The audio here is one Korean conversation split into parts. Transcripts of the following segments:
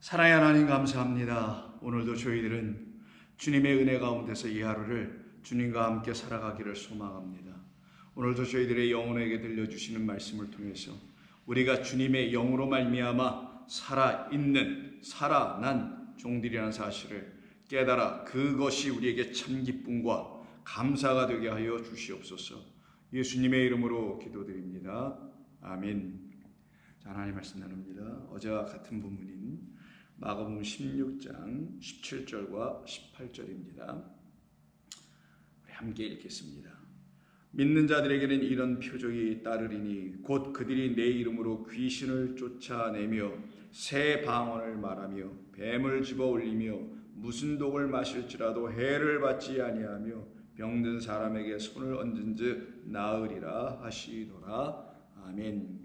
사랑의 하나님 감사합니다. 오늘도 저희들은 주님의 은혜 가운데서 이 하루를 주님과 함께 살아가기를 소망합니다. 오늘도 저희들의 영혼에게 들려주시는 말씀을 통해서 우리가 주님의 영으로 말미암아 살아있는 살아난 종들이라는 사실을 깨달아 그것이 우리에게 참 기쁨과 감사가 되게 하여 주시옵소서. 예수님의 이름으로 기도드립니다. 아멘. 자, 하나님 말씀 나눕니다. 어제와 같은 부분인 마가복음 16장 17절과 18절입니다. 우리 함께 읽겠습니다. 믿는 자들에게는 이런 표적이 따르리니 곧 그들이 내 이름으로 귀신을 쫓아내며 새 방언을 말하며 뱀을 집어 올리며 무슨 독을 마실지라도 해를 받지 아니하며 병든 사람에게 손을 얹은즉 나으리라 하시더라. 아멘.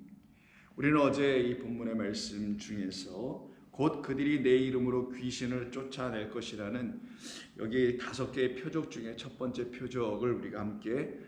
우리는 어제 이 본문의 말씀 중에서 곧 그들이 내 이름으로 귀신을 쫓아낼 것이라는 여기 5개의 표적 중에 첫 번째 표적을 우리가 함께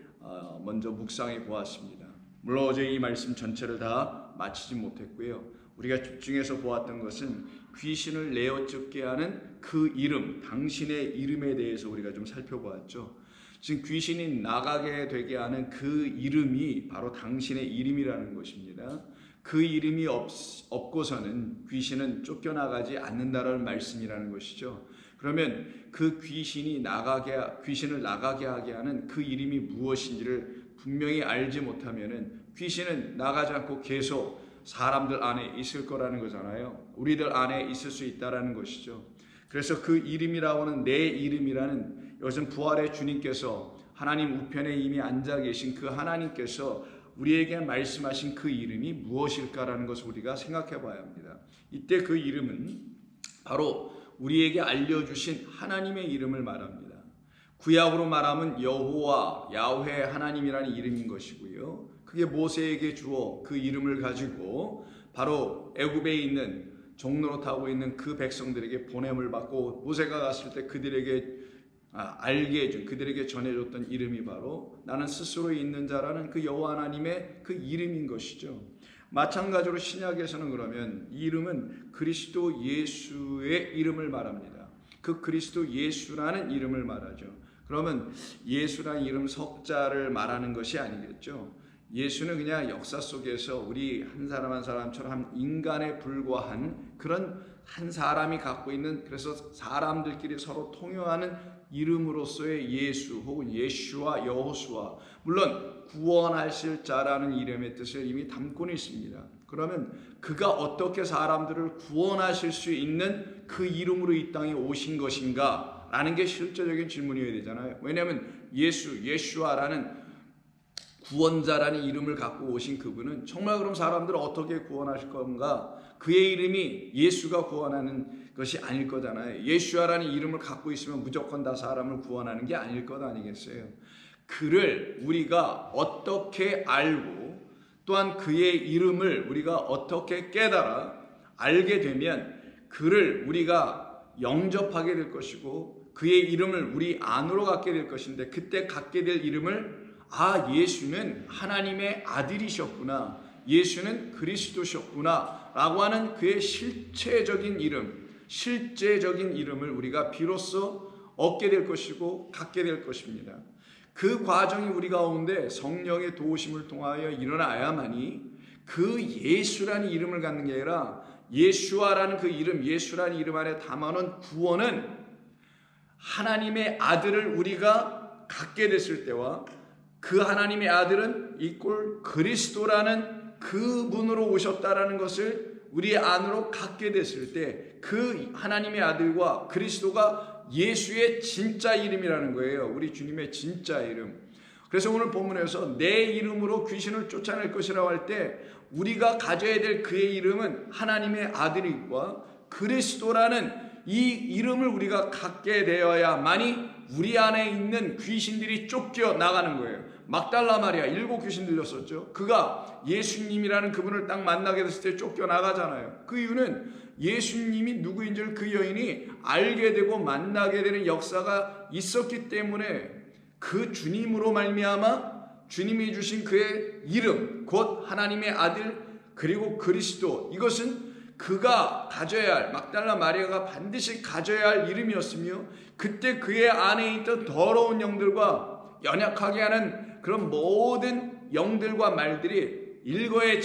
먼저 묵상해 보았습니다. 물론 어제 이 말씀 전체를 다 마치지 못했고요. 우리가 집중해서 보았던 것은 귀신을 내어 쫓게 하는 그 이름, 당신의 이름에 대해서 우리가 좀 살펴보았죠. 지금 귀신이 나가게 되게 하는 그 이름이 바로 당신의 이름이라는 것입니다. 그 이름이 없고서는 귀신은 쫓겨나가지 않는다라는 말씀이라는 것이죠. 그러면 그 귀신을 나가게 하게 하는 그 이름이 무엇인지를 분명히 알지 못하면은 귀신은 나가지 않고 계속 사람들 안에 있을 거라는 거잖아요. 우리들 안에 있을 수 있다라는 것이죠. 그래서 그 이름이라고는 내 이름이라는 이것은 부활의 주님께서 하나님 우편에 이미 앉아 계신 그 하나님께서 우리에게 말씀하신 그 이름이 무엇일까라는 것을 우리가 생각해 봐야 합니다. 이때 그 이름은 바로 우리에게 알려주신 하나님의 이름을 말합니다. 구약으로 말하면 여호와, 야훼 하나님이라는 이름인 것이고요. 그게 모세에게 주어 그 이름을 가지고 바로 애굽에 있는 종로로 있는 그 백성들에게 보냄을 받고 모세가 갔을 때 그들에게 알게 해준, 그들에게 전해줬던 이름이 바로 나는 스스로 있는 자라는 그 여호와 하나님의 그 이름인 것이죠. 마찬가지로 신약에서는 그러면 이 이름은 그리스도 예수의 이름을 말합니다. 그 그리스도 예수라는 이름을 말하죠. 그러면 예수라는 이름 석자를 말하는 것이 아니겠죠. 예수는 그냥 역사 속에서 우리 한 사람 한 사람처럼 인간에 불과한 그런 한 사람이 갖고 있는, 그래서 사람들끼리 서로 통용하는 이름으로서의 예수 혹은 예슈와 여호수아, 물론 구원하실 자라는 이름의 뜻을 이미 담고는 있습니다. 그러면 그가 어떻게 사람들을 구원하실 수 있는 그 이름으로 이 땅에 오신 것인가 라는 게 실제적인 질문이어야 되잖아요. 왜냐하면 예슈아라는 구원자라는 이름을 갖고 오신 그분은 정말 그럼 사람들을 어떻게 구원하실 건가? 그의 이름이 예수가 구원하는 것이 아닐 거잖아요. 예수아라는 이름을 갖고 있으면 무조건 다 사람을 구원하는 게 아닐 것 아니겠어요? 그를 우리가 어떻게 알고 또한 그의 이름을 우리가 어떻게 깨달아 알게 되면 그를 우리가 영접하게 될 것이고 그의 이름을 우리 안으로 갖게 될 것인데, 그때 갖게 될 이름을 예수는 하나님의 아들이셨구나, 예수는 그리스도셨구나 라고 하는 그의 실체적인 이름을 우리가 비로소 얻게 될 것이고 갖게 될 것입니다. 그 과정이 우리 가운데 성령의 도우심을 통하여 일어나야만이 그 예수라는 이름을 갖는 게 아니라 예수아라는 그 이름, 예수라는 이름 안에 담아놓은 구원은 하나님의 아들을 우리가 갖게 됐을 때와 그 하나님의 아들은 이꼴 그리스도라는 그분으로 오셨다라는 것을 우리 안으로 갖게 됐을 때 그 하나님의 아들과 그리스도가 예수의 진짜 이름이라는 거예요. 우리 주님의 진짜 이름. 그래서 오늘 본문에서 내 이름으로 귀신을 쫓아낼 것이라고 할 때 우리가 가져야 될 그의 이름은 하나님의 아들과 그리스도라는 이 이름을 우리가 갖게 되어야만이 우리 안에 있는 귀신들이 쫓겨나가는 거예요. 막달라 마리아 7 귀신 들렸었죠. 그가 예수님이라는 그분을 딱 만나게 됐을 때 쫓겨나가잖아요. 그 이유는 예수님이 누구인 줄 그 여인이 알게 되고 만나게 되는 역사가 있었기 때문에 그 주님으로 말미암아 주님이 주신 그의 이름 곧 하나님의 아들 그리고 그리스도, 이것은 그가 가져야 할, 막달라 마리아가 반드시 가져야 할 이름이었으며, 그때 그의 안에 있던 더러운 영들과 연약하게 하는 그런 모든 영들과 말들이 일거에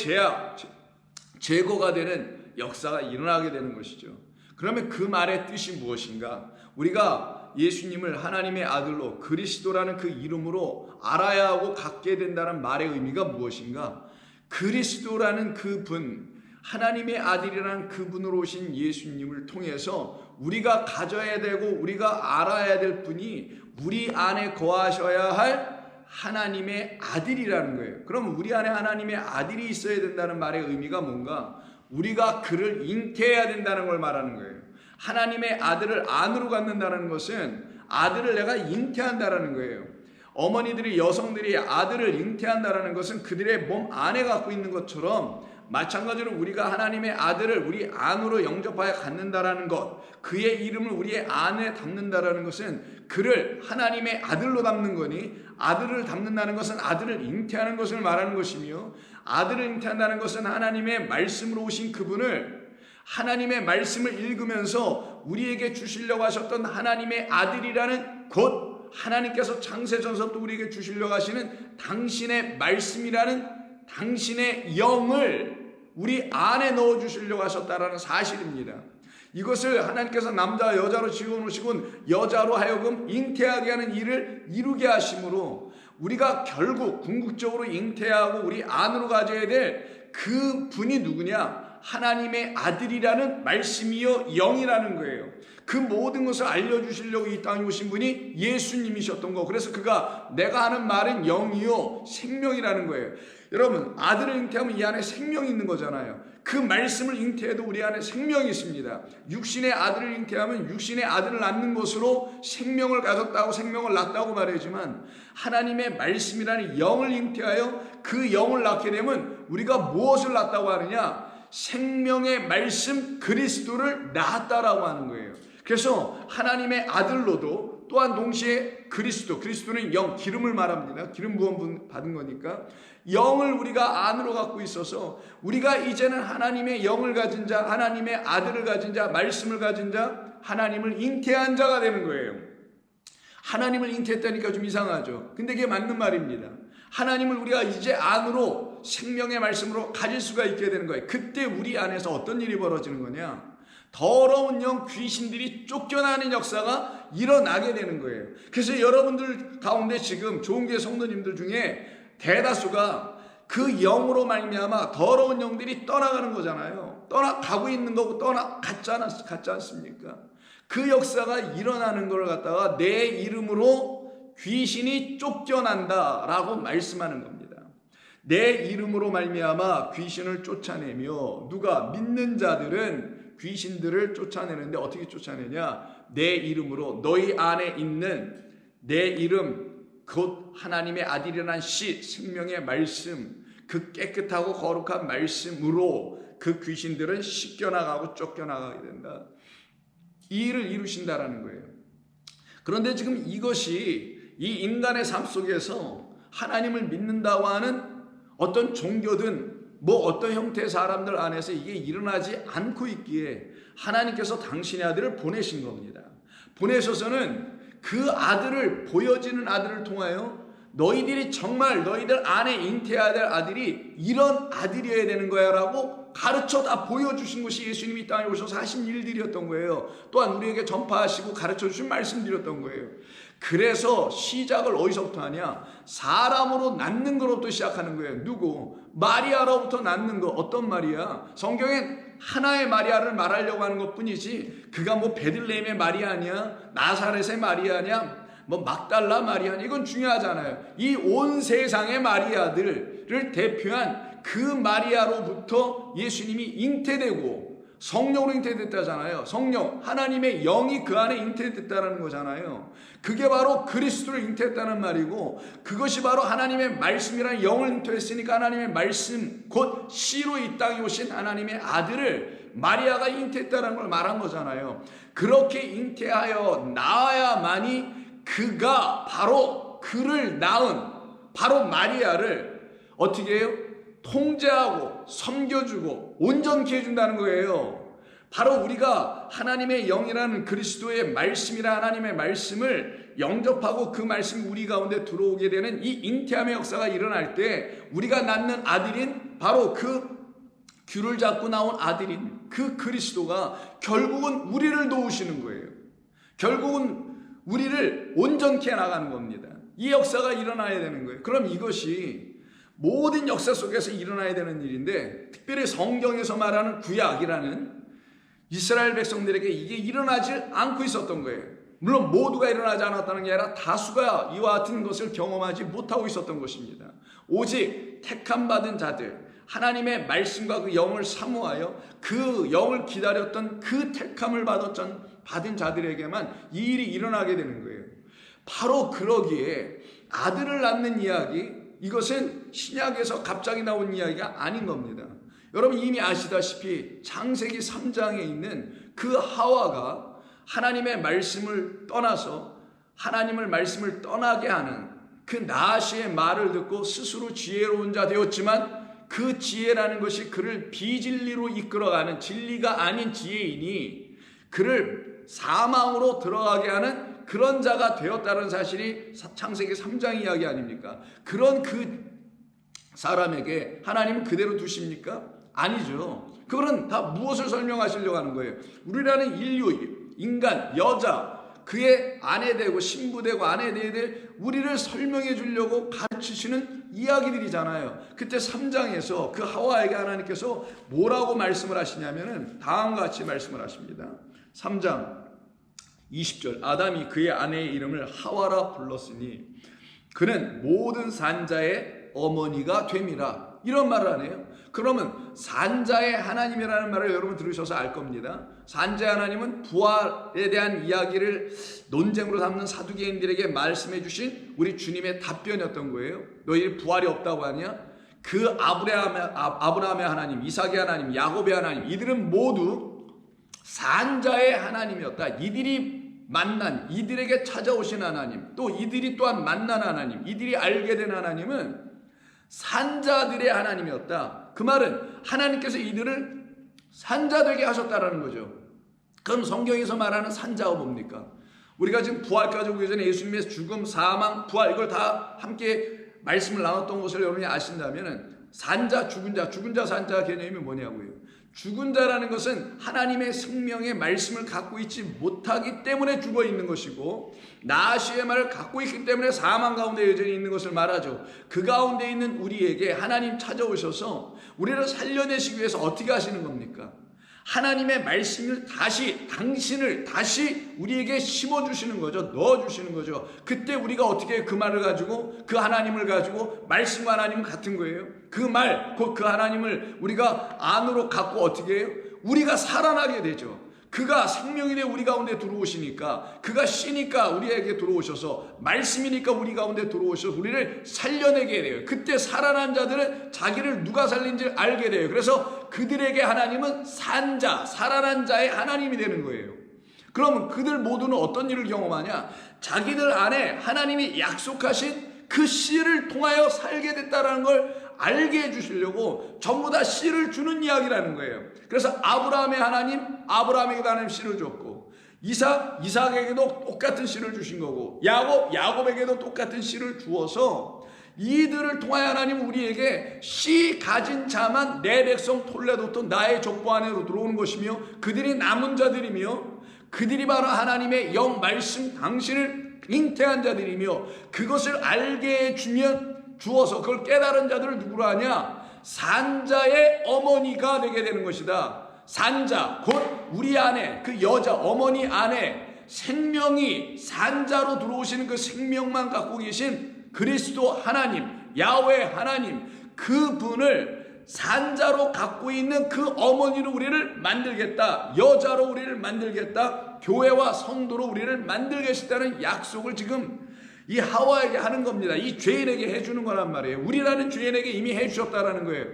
제거가 되는 역사가 일어나게 되는 것이죠. 그러면 그 말의 뜻이 무엇인가? 우리가 예수님을 하나님의 아들로, 그리스도라는 그 이름으로 알아야 하고 갖게 된다는 말의 의미가 무엇인가? 그리스도라는 그분, 하나님의 아들이라는 그분으로 오신 예수님을 통해서 우리가 가져야 되고 우리가 알아야 될 분이 우리 안에 거하셔야 할 하나님의 아들이라는 거예요. 그럼 우리 안에 하나님의 아들이 있어야 된다는 말의 의미가 뭔가? 우리가 그를 잉태해야 된다는 걸 말하는 거예요. 하나님의 아들을 안으로 갖는다는 것은 아들을 내가 잉태한다라는 거예요. 어머니들이, 여성들이 아들을 잉태한다라는 것은 그들의 몸 안에 갖고 있는 것처럼, 마찬가지로 우리가 하나님의 아들을 우리 안으로 영접하여 갖는다라는 것, 그의 이름을 우리의 안에 담는다라는 것은 그를 하나님의 아들로 담는 거니, 아들을 담는다는 것은 아들을 잉태하는 것을 말하는 것이며, 아들을 잉태한다는 것은 하나님의 말씀으로 오신 그분을, 하나님의 말씀을 읽으면서 우리에게 주시려고 하셨던 하나님의 아들이라는, 곧 하나님께서 창세전서부터 우리에게 주시려고 하시는 당신의 말씀이라는 당신의 영을 우리 안에 넣어주시려고 하셨다라는 사실입니다. 이것을 하나님께서 남자 여자로 지어놓으시고 여자로 하여금 잉태하게 하는 일을 이루게 하심으로, 우리가 결국 궁극적으로 잉태하고 우리 안으로 가져야 될 그 분이 누구냐? 하나님의 아들이라는 말씀이요 영이라는 거예요. 그 모든 것을 알려주시려고 이 땅에 오신 분이 예수님이셨던 거. 그래서 그가 내가 하는 말은 영이요 생명이라는 거예요. 여러분, 아들을 잉태하면 이 안에 생명이 있는 거잖아요. 그 말씀을 잉태해도 우리 안에 생명이 있습니다. 육신의 아들을 잉태하면 육신의 아들을 낳는 것으로 생명을 가졌다고, 생명을 낳았다고 말하지만, 하나님의 말씀이라는 영을 잉태하여 그 영을 낳게 되면 우리가 무엇을 낳았다고 하느냐? 생명의 말씀 그리스도를 낳았다라고 하는 거예요. 그래서 하나님의 아들로도 또한 동시에 그리스도는 영, 기름을 말합니다. 기름 부음 받은 거니까 영을 우리가 안으로 갖고 있어서 우리가 이제는 하나님의 영을 가진 자, 하나님의 아들을 가진 자, 말씀을 가진 자, 하나님을 잉태한 자가 되는 거예요. 하나님을 잉태했다니까 좀 이상하죠. 근데 이게 맞는 말입니다. 하나님을 우리가 이제 안으로 생명의 말씀으로 가질 수가 있게 되는 거예요. 그때 우리 안에서 어떤 일이 벌어지는 거냐? 더러운 영, 귀신들이 쫓겨나는 역사가 일어나게 되는 거예요. 그래서 여러분들 가운데 지금 좋은교회 성도님들 중에 대다수가 그 영으로 말미암아 더러운 영들이 떠나가는 거잖아요. 떠나가고 있는 거고 같지 않습니까? 그 역사가 일어나는 걸 갖다가 내 이름으로 귀신이 쫓겨난다라고 말씀하는 겁니다. 내 이름으로 말미암아 귀신을 쫓아내며, 누가? 믿는 자들은 귀신들을 쫓아내는데 어떻게 쫓아내냐? 내 이름으로, 너희 안에 있는 내 이름, 곧 하나님의 아들이라는 씨, 생명의 말씀, 그 깨끗하고 거룩한 말씀으로 그 귀신들은 씻겨나가고 쫓겨나가게 된다. 이 일을 이루신다라는 거예요. 그런데 지금 이것이 이 인간의 삶 속에서 하나님을 믿는다고 하는 어떤 종교든 어떤 형태의 사람들 안에서 이게 일어나지 않고 있기에 하나님께서 당신의 아들을 보내신 겁니다. 보내셔서는 그 아들을, 보여지는 아들을 통하여 너희들이 정말 너희들 안에 잉태해야 될 아들이 이런 아들이어야 되는 거야 라고 가르쳐 다 보여주신 것이 예수님이 이 땅에 오셔서 하신 일들이었던 거예요. 또한 우리에게 전파하시고 가르쳐 주신 말씀드렸던 거예요. 그래서 시작을 어디서부터 하냐? 사람으로 낳는 것부터 시작하는 거예요. 누구? 마리아로부터 낳는 거. 어떤 마리아? 성경엔 하나의 마리아를 말하려고 하는 것뿐이지, 그가 베들레헴의 마리아 아니야? 나사렛의 마리아 아니야? 막달라 마리아 아니야? 이건 중요하잖아요. 이 온 세상의 마리아들을 대표한 그 마리아로부터 예수님이 잉태되고 성령으로 잉태됐다잖아요. 성령, 하나님의 영이 그 안에 잉태됐다는 거잖아요. 그게 바로 그리스도를 잉태했다는 말이고, 그것이 바로 하나님의 말씀이라는 영을 잉태했으니까 하나님의 말씀, 곧 씨로 이 땅에 오신 하나님의 아들을 마리아가 잉태했다는 걸 말한 거잖아요. 그렇게 잉태하여 낳아야만이 그가 바로 그를 낳은 바로 마리아를 어떻게 해요? 통제하고 섬겨주고 온전케 해준다는 거예요. 바로 우리가 하나님의 영이라는 그리스도의 말씀이라 하나님의 말씀을 영접하고 그 말씀이 우리 가운데 들어오게 되는 이 잉태함의 역사가 일어날 때 우리가 낳는 아들인 바로 그 귤을 잡고 나온 아들인 그 그리스도가 결국은 우리를 도우시는 거예요. 결국은 우리를 온전케 나가는 겁니다. 이 역사가 일어나야 되는 거예요. 그럼 이것이 모든 역사 속에서 일어나야 되는 일인데, 특별히 성경에서 말하는 구약이라는 이스라엘 백성들에게 이게 일어나지 않고 있었던 거예요. 물론 모두가 일어나지 않았다는 게 아니라 다수가 이와 같은 것을 경험하지 못하고 있었던 것입니다. 오직 택함받은 자들, 하나님의 말씀과 그 영을 사모하여 그 영을 기다렸던 그 택함을 받은 자들에게만 이 일이 일어나게 되는 거예요. 바로 그러기에 아들을 낳는 이야기, 이것은 신약에서 갑자기 나온 이야기가 아닌 겁니다. 여러분 이미 아시다시피 창세기 3장에 있는 그 하와가 하나님의 말씀을 떠나서 하나님의 말씀을 떠나게 하는 그 나시의 말을 듣고 스스로 지혜로운 자 되었지만, 그 지혜라는 것이 그를 비진리로 이끌어가는 진리가 아닌 지혜이니 그를 사망으로 들어가게 하는 그런 자가 되었다는 사실이 창세기 3장 이야기 아닙니까? 그런 그 사람에게 하나님은 그대로 두십니까? 아니죠. 그거는 다 무엇을 설명하시려고 하는 거예요? 우리라는 인류, 인간, 여자, 그의 아내 되고 신부 되고 아내 되어야 될 우리를 설명해 주려고 가르치시는 이야기들이잖아요. 그때 3장에서 그 하와에게 하나님께서 뭐라고 말씀을 하시냐면은 다음과 같이 말씀을 하십니다. 3장 20절, 아담이 그의 아내의 이름을 하와라 불렀으니 그는 모든 산자의 어머니가 됨이라. 이런 말을 하네요. 그러면 산자의 하나님이라는 말을 여러분 들으셔서 알 겁니다. 산자의 하나님은 부활에 대한 이야기를 논쟁으로 삼는 사두개인들에게 말씀해 주신 우리 주님의 답변이었던 거예요. 너희들 부활이 없다고 하냐? 그 아브라함의 하나님, 이삭의 하나님, 야곱의 하나님, 이들은 모두 산자의 하나님이었다. 이들이 만난, 이들에게 찾아오신 하나님, 또 이들이 또한 만난 하나님, 이들이 알게 된 하나님은 산자들의 하나님이었다. 그 말은 하나님께서 이들을 산자되게 하셨다라는 거죠. 그럼 성경에서 말하는 산자가 뭡니까? 우리가 지금 부활까지 오기 전에 예수님의 죽음, 사망, 부활 이걸 다 함께 말씀을 나눴던 것을 여러분이 아신다면 산자, 죽은 자, 산자 개념이 뭐냐고요. 죽은 자라는 것은 하나님의 생명의 말씀을 갖고 있지 못하기 때문에 죽어 있는 것이고, 나시의 말을 갖고 있기 때문에 사망 가운데 여전히 있는 것을 말하죠. 그 가운데 있는 우리에게 하나님 찾아오셔서 우리를 살려내시기 위해서 어떻게 하시는 겁니까? 하나님의 말씀을 당신을 다시 우리에게 심어주시는 거죠. 넣어주시는 거죠. 그때 우리가 어떻게 그 말을 가지고, 그 하나님을 가지고, 말씀과 하나님은 같은 거예요. 그 말, 곧 그 하나님을 우리가 안으로 갖고 어떻게 해요? 우리가 살아나게 되죠. 그가 생명이 되어 우리 가운데 들어오시니까, 그가 씨니까 우리에게 들어오셔서, 말씀이니까 우리 가운데 들어오셔서 우리를 살려내게 돼요. 그때 살아난 자들은 자기를 누가 살린지 알게 돼요. 그래서 그들에게 하나님은 산자, 살아난 자의 하나님이 되는 거예요. 그러면 그들 모두는 어떤 일을 경험하냐? 자기들 안에 하나님이 약속하신 그 씨를 통하여 살게 됐다는 걸 알게 해주시려고 전부 다 씨를 주는 이야기라는 거예요. 그래서 아브라함의 하나님, 아브라함에게도 하나님 씨를 줬고, 이삭에게도 똑같은 씨를 주신 거고, 야곱에게도 똑같은 씨를 주어서 이들을 통하여 하나님 우리에게 씨 가진 자만 내 백성 톨레도토 나의 족보 안으로 들어오는 것이며, 그들이 남은 자들이며, 그들이 바로 하나님의 영 말씀 당신을 잉태한 자들이며, 그것을 알게 주어서 그걸 깨달은 자들을 누구로 하냐? 산자의 어머니가 되게 되는 것이다. 산자, 곧 우리 안에 그 여자 어머니 안에 생명이 산자로 들어오시는 그 생명만 갖고 계신 그리스도 하나님, 야훼 하나님, 그분을 산자로 갖고 있는 그 어머니로 우리를 만들겠다. 여자로 우리를 만들겠다. 교회와 성도로 우리를 만들겠다는 약속을 지금 이 하와에게 하는 겁니다. 이 죄인에게 해주는 거란 말이에요. 우리라는 죄인에게 이미 해주셨다라는 거예요.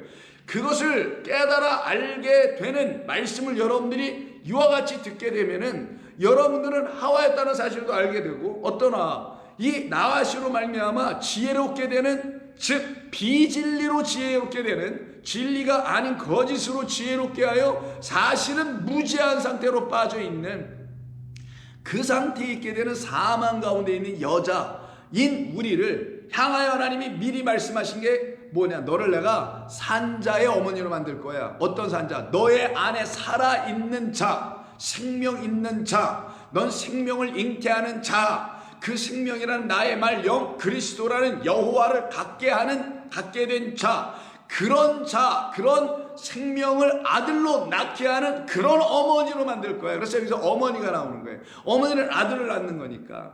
그것을 깨달아 알게 되는 말씀을 여러분들이 이와 같이 듣게 되면은 여러분들은 하와였다는 사실도 알게 되고, 어떠나 이 나하시로 말미암아 지혜롭게 되는, 즉 비진리로 지혜롭게 되는, 진리가 아닌 거짓으로 지혜롭게 하여 사실은 무지한 상태로 빠져 있는 그 상태에 있게 되는 사망 가운데 있는 여자인 우리를 향하여 하나님이 미리 말씀하신 게 뭐냐? 너를 내가 산자의 어머니로 만들 거야. 어떤 산자? 너의 안에 살아있는 자, 생명 있는 자, 넌 생명을 잉태하는 자, 그 생명이라는 나의 말 영 그리스도라는 여호와를 갖게 된 자, 그런 생명을 아들로 낳게 하는 그런 어머니로 만들 거야. 그래서 여기서 어머니가 나오는 거예요. 어머니는 아들을 낳는 거니까.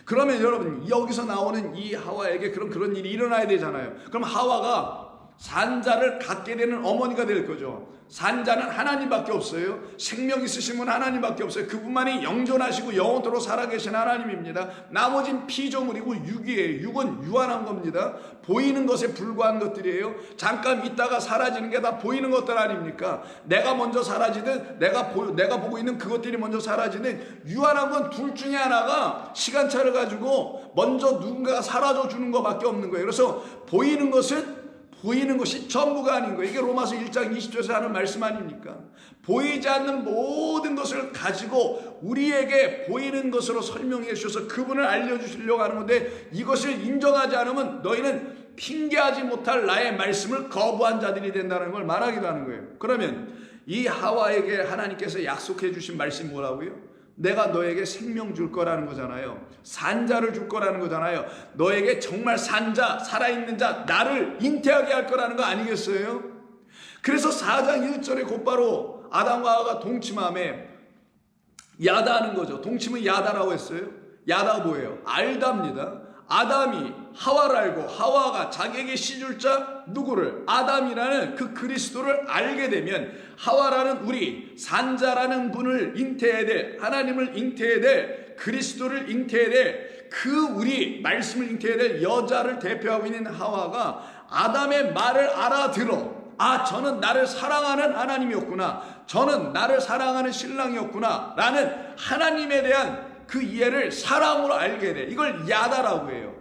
그러면 여러분, 여기서 나오는 이 하와에게 그런 일이 일어나야 되잖아요. 그럼 하와가 산자를 갖게 되는 어머니가 될 거죠. 산자는 하나님밖에 없어요. 생명 있으신 분 하나님밖에 없어요. 그분만이 영존하시고 영원토록 살아계신 하나님입니다. 나머진 피조물이고 육이에요. 육은 유한한 겁니다. 보이는 것에 불과한 것들이에요. 잠깐 있다가 사라지는 게 다 보이는 것들 아닙니까? 내가 먼저 사라지든 내가 보고 있는 그것들이 먼저 사라지든 유한한 건 둘 중에 하나가 시간차를 가지고 먼저 누군가가 사라져 주는 것밖에 없는 거예요. 그래서 보이는 것이 전부가 아닌 거예요. 이게 로마서 1장 20절에서 하는 말씀 아닙니까? 보이지 않는 모든 것을 가지고 우리에게 보이는 것으로 설명해 주셔서 그분을 알려주시려고 하는 건데, 이것을 인정하지 않으면 너희는 핑계하지 못할 나의 말씀을 거부한 자들이 된다는 걸 말하기도 하는 거예요. 그러면 이 하와에게 하나님께서 약속해 주신 말씀이 뭐라고요? 내가 너에게 생명 줄 거라는 거잖아요. 산자를 줄 거라는 거잖아요. 너에게 정말 산자, 살아있는 자, 나를 잉태하게 할 거라는 거 아니겠어요? 그래서 4장 1절에 곧바로 아담과 하와가 동침함에 야다하는 거죠. 동침은 야다라고 했어요. 야다가 뭐예요? 알다입니다. 아담이 하와를 알고 하와가 자기에게 씌줄 자 누구를? 아담이라는 그 그리스도를 알게 되면 하와라는 우리 산자라는 분을 잉태해야 될, 하나님을 잉태해야 될, 그리스도를 잉태해야 될 그 우리 말씀을 잉태해야 될 여자를 대표하고 있는 하와가 아담의 말을 알아들어, 아, 저는 나를 사랑하는 하나님이었구나, 저는 나를 사랑하는 신랑이었구나 라는 하나님에 대한 그 이해를 사랑으로 알게 돼. 이걸 야다라고 해요.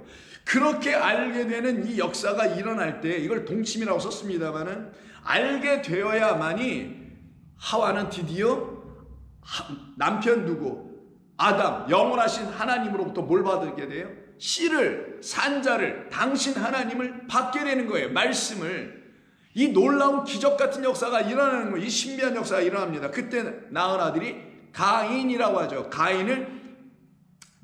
그렇게 알게 되는 이 역사가 일어날 때, 이걸 동침이라고 썼습니다만은, 알게 되어야만이 하와는 드디어 남편 누구? 아담, 영원하신 하나님으로부터 뭘 받게 돼요? 씨를, 산자를, 당신 하나님을 받게 되는 거예요. 말씀을. 이 놀라운 기적 같은 역사가 일어나는 거예요. 이 신비한 역사가 일어납니다. 그때 낳은 아들이 가인이라고 하죠. 가인을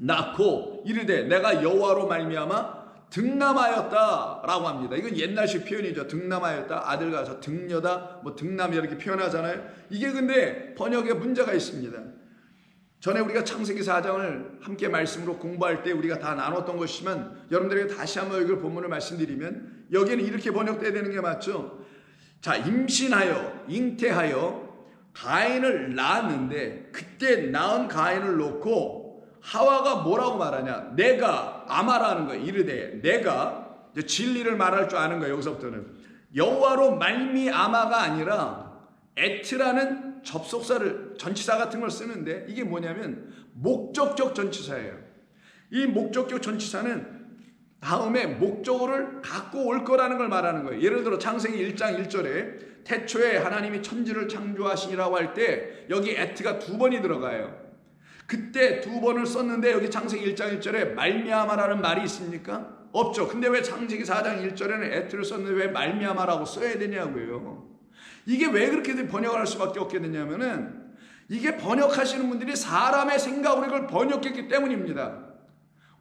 낳고 이르되 내가 여호와로 말미암아 득남하였다라고 합니다. 이건 옛날식 표현이죠. 득남하였다, 아들 가서 득녀다, 뭐 득남 이렇게 표현하잖아요. 이게 근데 번역에 문제가 있습니다. 전에 우리가 창세기 4장을 함께 말씀으로 공부할 때 우리가 다 나눴던 것이지만, 여러분들에게 다시 한번 이걸 본문을 말씀드리면, 여기는 이렇게 번역돼야 되는 게 맞죠. 자, 임신하여 잉태하여 가인을 낳았는데, 그때 낳은 가인을 놓고 하와가 뭐라고 말하냐? 내가, 아마라는 거예요. 이르되 내가, 진리를 말할 줄 아는 거예요. 여기서부터는 여호와로 말미암아가 아니라 에트라는 접속사를, 전치사 같은 걸 쓰는데, 이게 뭐냐면 목적격 전치사예요. 이 목적격 전치사는 다음에 목적어를 갖고 올 거라는 걸 말하는 거예요. 예를 들어 창세기 1장 1절에 태초에 하나님이 천지를 창조하시니라고 할 때 여기 에트가 2번이 들어가요. 그때 2번을 썼는데 여기 창세기 1장 1절에 말미암아라는 말이 있습니까? 없죠. 근데 왜 창세기 4장 1절에는 에트를 썼는데 왜 말미암아라고 써야 되냐고요. 이게 왜 그렇게 번역을 할 수밖에 없게 되냐면은, 이게 번역하시는 분들이 사람의 생각으로 이걸 번역했기 때문입니다.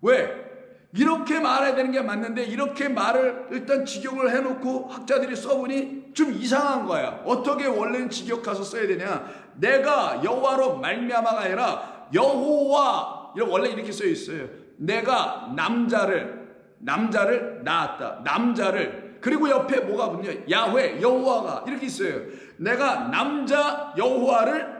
왜? 이렇게 말해야 되는 게 맞는데 이렇게 말을 일단 직역을 해놓고 학자들이 써보니 좀 이상한 거야. 어떻게 원래는 직역해서 써야 되냐? 내가 여호와로 말미암아가 아니라 여호와, 원래 이렇게 써 있어요. 내가 남자를 낳았다. 남자를, 그리고 옆에 뭐가 붙냐? 야훼, 여호와가 이렇게 있어요. 내가 남자 여호와를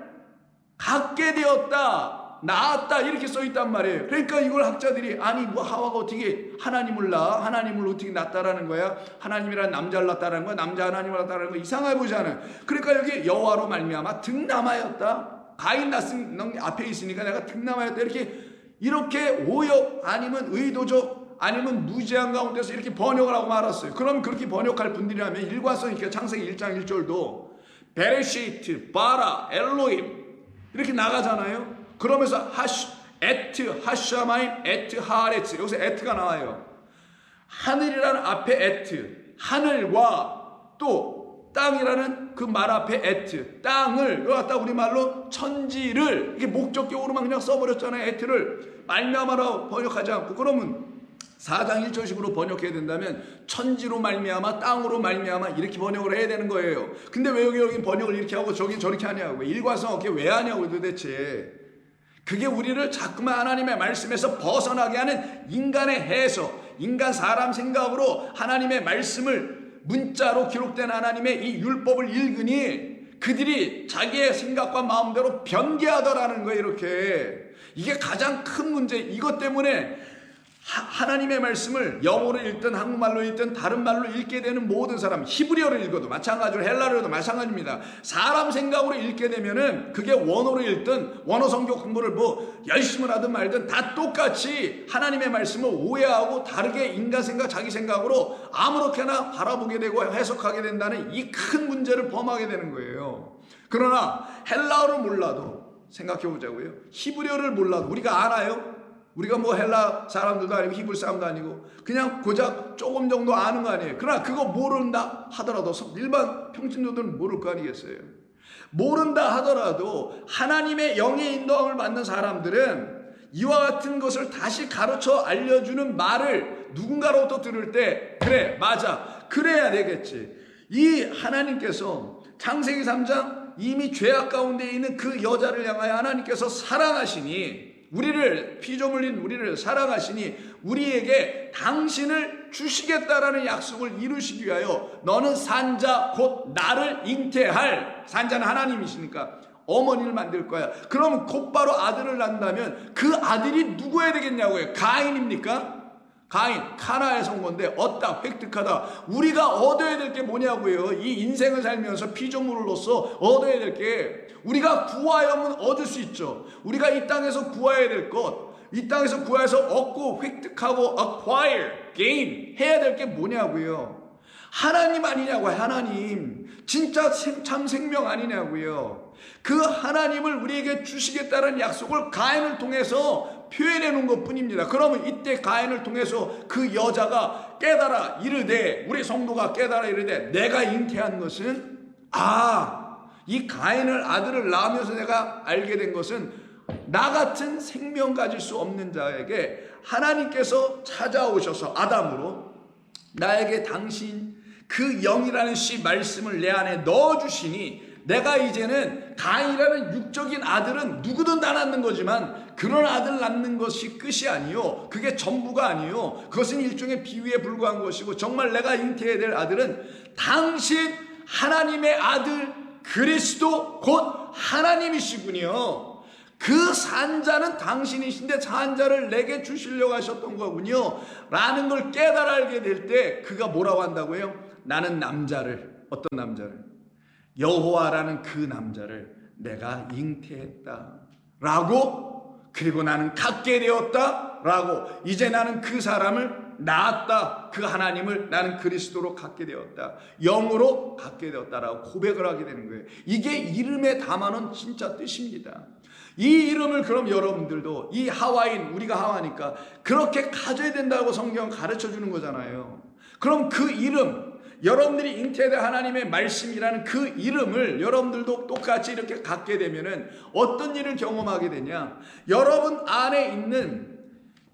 갖게 되었다, 낳았다, 이렇게 써 있단 말이에요. 그러니까 이걸 학자들이, 아니 뭐 하와가 어떻게 하나님을 낳아? 하나님을 어떻게 낳았다라는 거야? 하나님이란 남자를 낳았다라는 거야? 남자 하나님을 낳았다라는 거야? 이상해 보이잖아요. 그러니까 여기 여호와로 말미암아 득남하였다, 가인 낳은 앞에 있으니까 내가 득남하였다, 이렇게 이렇게 오역 아니면 의도적 아니면 무제한 가운데서 이렇게 번역을 하고 말았어요. 그럼 그렇게 번역할 분들이라면 일관성 있게 창세기 1장 1절도 베레시트, 바라, 엘로임 이렇게 나가잖아요. 그러면서 에트, 하샤마임, 에트, 하레츠 여기서 에트가 나와요. 하늘이라는 앞에 에트, 하늘과 또 땅이라는 그 말 앞에 에트, 땅을 이거 갖다 우리말로 천지를 이게 목적격으로만 그냥 써버렸잖아요. 에트를 말미암아라고 번역하지 않고. 그러면 4장 1절식으로 번역해야 된다면 천지로 말미암아 땅으로 말미암아 이렇게 번역을 해야 되는 거예요. 근데 왜 여기 번역을 이렇게 하고 저기 저렇게 하냐고, 일관성 없게 왜 하냐고. 도대체 그게 우리를 자꾸만 하나님의 말씀에서 벗어나게 하는 인간의 해석, 인간 사람 생각으로 하나님의 말씀을 문자로 기록된 하나님의 이 율법을 읽으니 그들이 자기의 생각과 마음대로 변개하더라는 거예요. 이렇게 이게 가장 큰 문제. 이것 때문에 하나님의 말씀을 영어로 읽든 한국말로 읽든 다른 말로 읽게 되는 모든 사람, 히브리어를 읽어도 마찬가지로 헬라어도 마찬가지입니다. 사람 생각으로 읽게 되면은 그게 원어로 읽든 원어 성경 공부를 뭐 열심히 하든 말든 다 똑같이 하나님의 말씀을 오해하고 다르게 인간 생각, 자기 생각으로 아무렇게나 바라보게 되고 해석하게 된다는 이 큰 문제를 범하게 되는 거예요. 그러나 헬라어를 몰라도 생각해 보자고요. 히브리어를 몰라도 우리가 알아요. 우리가 뭐 헬라 사람들도 아니고 히브리 사람도 아니고 그냥 고작 조금 정도 아는 거 아니에요. 그러나 그거 모른다 하더라도 일반 평신도들은 모를 거 아니겠어요. 모른다 하더라도 하나님의 영의 인도함을 받는 사람들은 이와 같은 것을 다시 가르쳐 알려주는 말을 누군가로부터 들을 때 그래 맞아 그래야 되겠지. 이 하나님께서 창세기 3장 이미 죄악 가운데 있는 그 여자를 향하여 하나님께서 사랑하시니 우리를 피조물인 우리를 사랑하시니 우리에게 당신을 주시겠다라는 약속을 이루시기 위하여 너는 산자 곧 나를 잉태할, 산자는 하나님이시니까 어머니를 만들 거야. 그러면 곧바로 아들을 낳는다면 그 아들이 누구여야 되겠냐고요. 가인입니까? 가인, 카나의 성건데 얻다, 획득하다. 우리가 얻어야 될 게 뭐냐고요. 이 인생을 살면서 피조물로서 얻어야 될 게 우리가 구하여면 얻을 수 있죠. 우리가 이 땅에서 구해야 될 것, 이 땅에서 구해서 얻고 획득하고 acquire, gain 해야 될 게 뭐냐고요. 하나님 아니냐고요. 하나님. 진짜 참 생명 아니냐고요. 그 하나님을 우리에게 주시겠다는 약속을 가인을 통해서 표현해 놓은 것 뿐입니다. 그러면 이때 가인을 통해서 그 여자가 깨달아 이르되, 우리 성도가 깨달아 이르되 내가 잉태한 것은 이 가인을 아들을 낳으면서 내가 알게 된 것은 나 같은 생명 가질 수 없는 자에게 하나님께서 찾아오셔서 아담으로 나에게 당신 그 영이라는 씨 말씀을 내 안에 넣어주시니 내가 이제는 가인이라는 육적인 아들은 누구든 다 낳는 거지만 그런 아들 낳는 것이 끝이 아니요, 그게 전부가 아니요, 그것은 일종의 비유에 불과한 것이고 정말 내가 잉태해야 될 아들은 당신 하나님의 아들 그리스도 곧 하나님이시군요. 그 산자는 당신이신데 산자를 내게 주시려고 하셨던 거군요 라는 걸 깨달아 알게 될 때 그가 뭐라고 한다고요? 나는 남자를, 어떤 남자를? 여호와라는 그 남자를 내가 잉태했다 라고, 그리고 나는 갖게 되었다 라고, 이제 나는 그 사람을 낳았다, 그 하나님을 나는 그리스도로 갖게 되었다, 영으로 갖게 되었다라고 고백을 하게 되는 거예요. 이게 이름에 담아놓은 진짜 뜻입니다. 이 이름을 그럼 여러분들도 이 하와인, 우리가 하와니까 그렇게 가져야 된다고 성경 가르쳐 주는 거잖아요. 그럼 그 이름, 여러분들이 잉태된 하나님의 말씀이라는 그 이름을 여러분들도 똑같이 이렇게 갖게 되면은 어떤 일을 경험하게 되냐? 여러분 안에 있는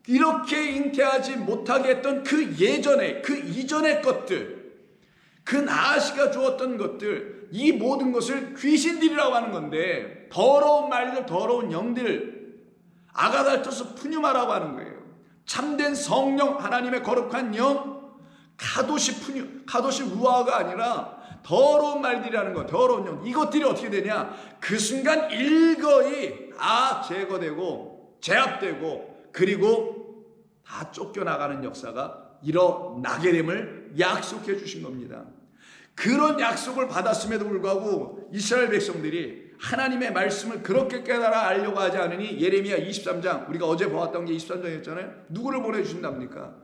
이렇게 잉태하지 못하게 했던 그 예전에, 그 이전의 것들, 그 나아시가 주었던 것들, 이 모든 것을 귀신들이라고 하는 건데, 더러운 말들, 더러운 영들, 아가달토스 푸뉴마라고 하는 거예요. 참된 성령, 하나님의 거룩한 영, 카도시 루아가 아니라 더러운 말들이라는 거, 더러운 영, 이것들이 어떻게 되냐? 그 순간 일거이 제거되고 제압되고 그리고 다 쫓겨나가는 역사가 일어나게 됨을 약속해 주신 겁니다. 그런 약속을 받았음에도 불구하고 이스라엘 백성들이 하나님의 말씀을 그렇게 깨달아 알려고 하지 않으니 예레미야 23장, 우리가 어제 보았던 게 23장이었잖아요. 누구를 보내주신답니까?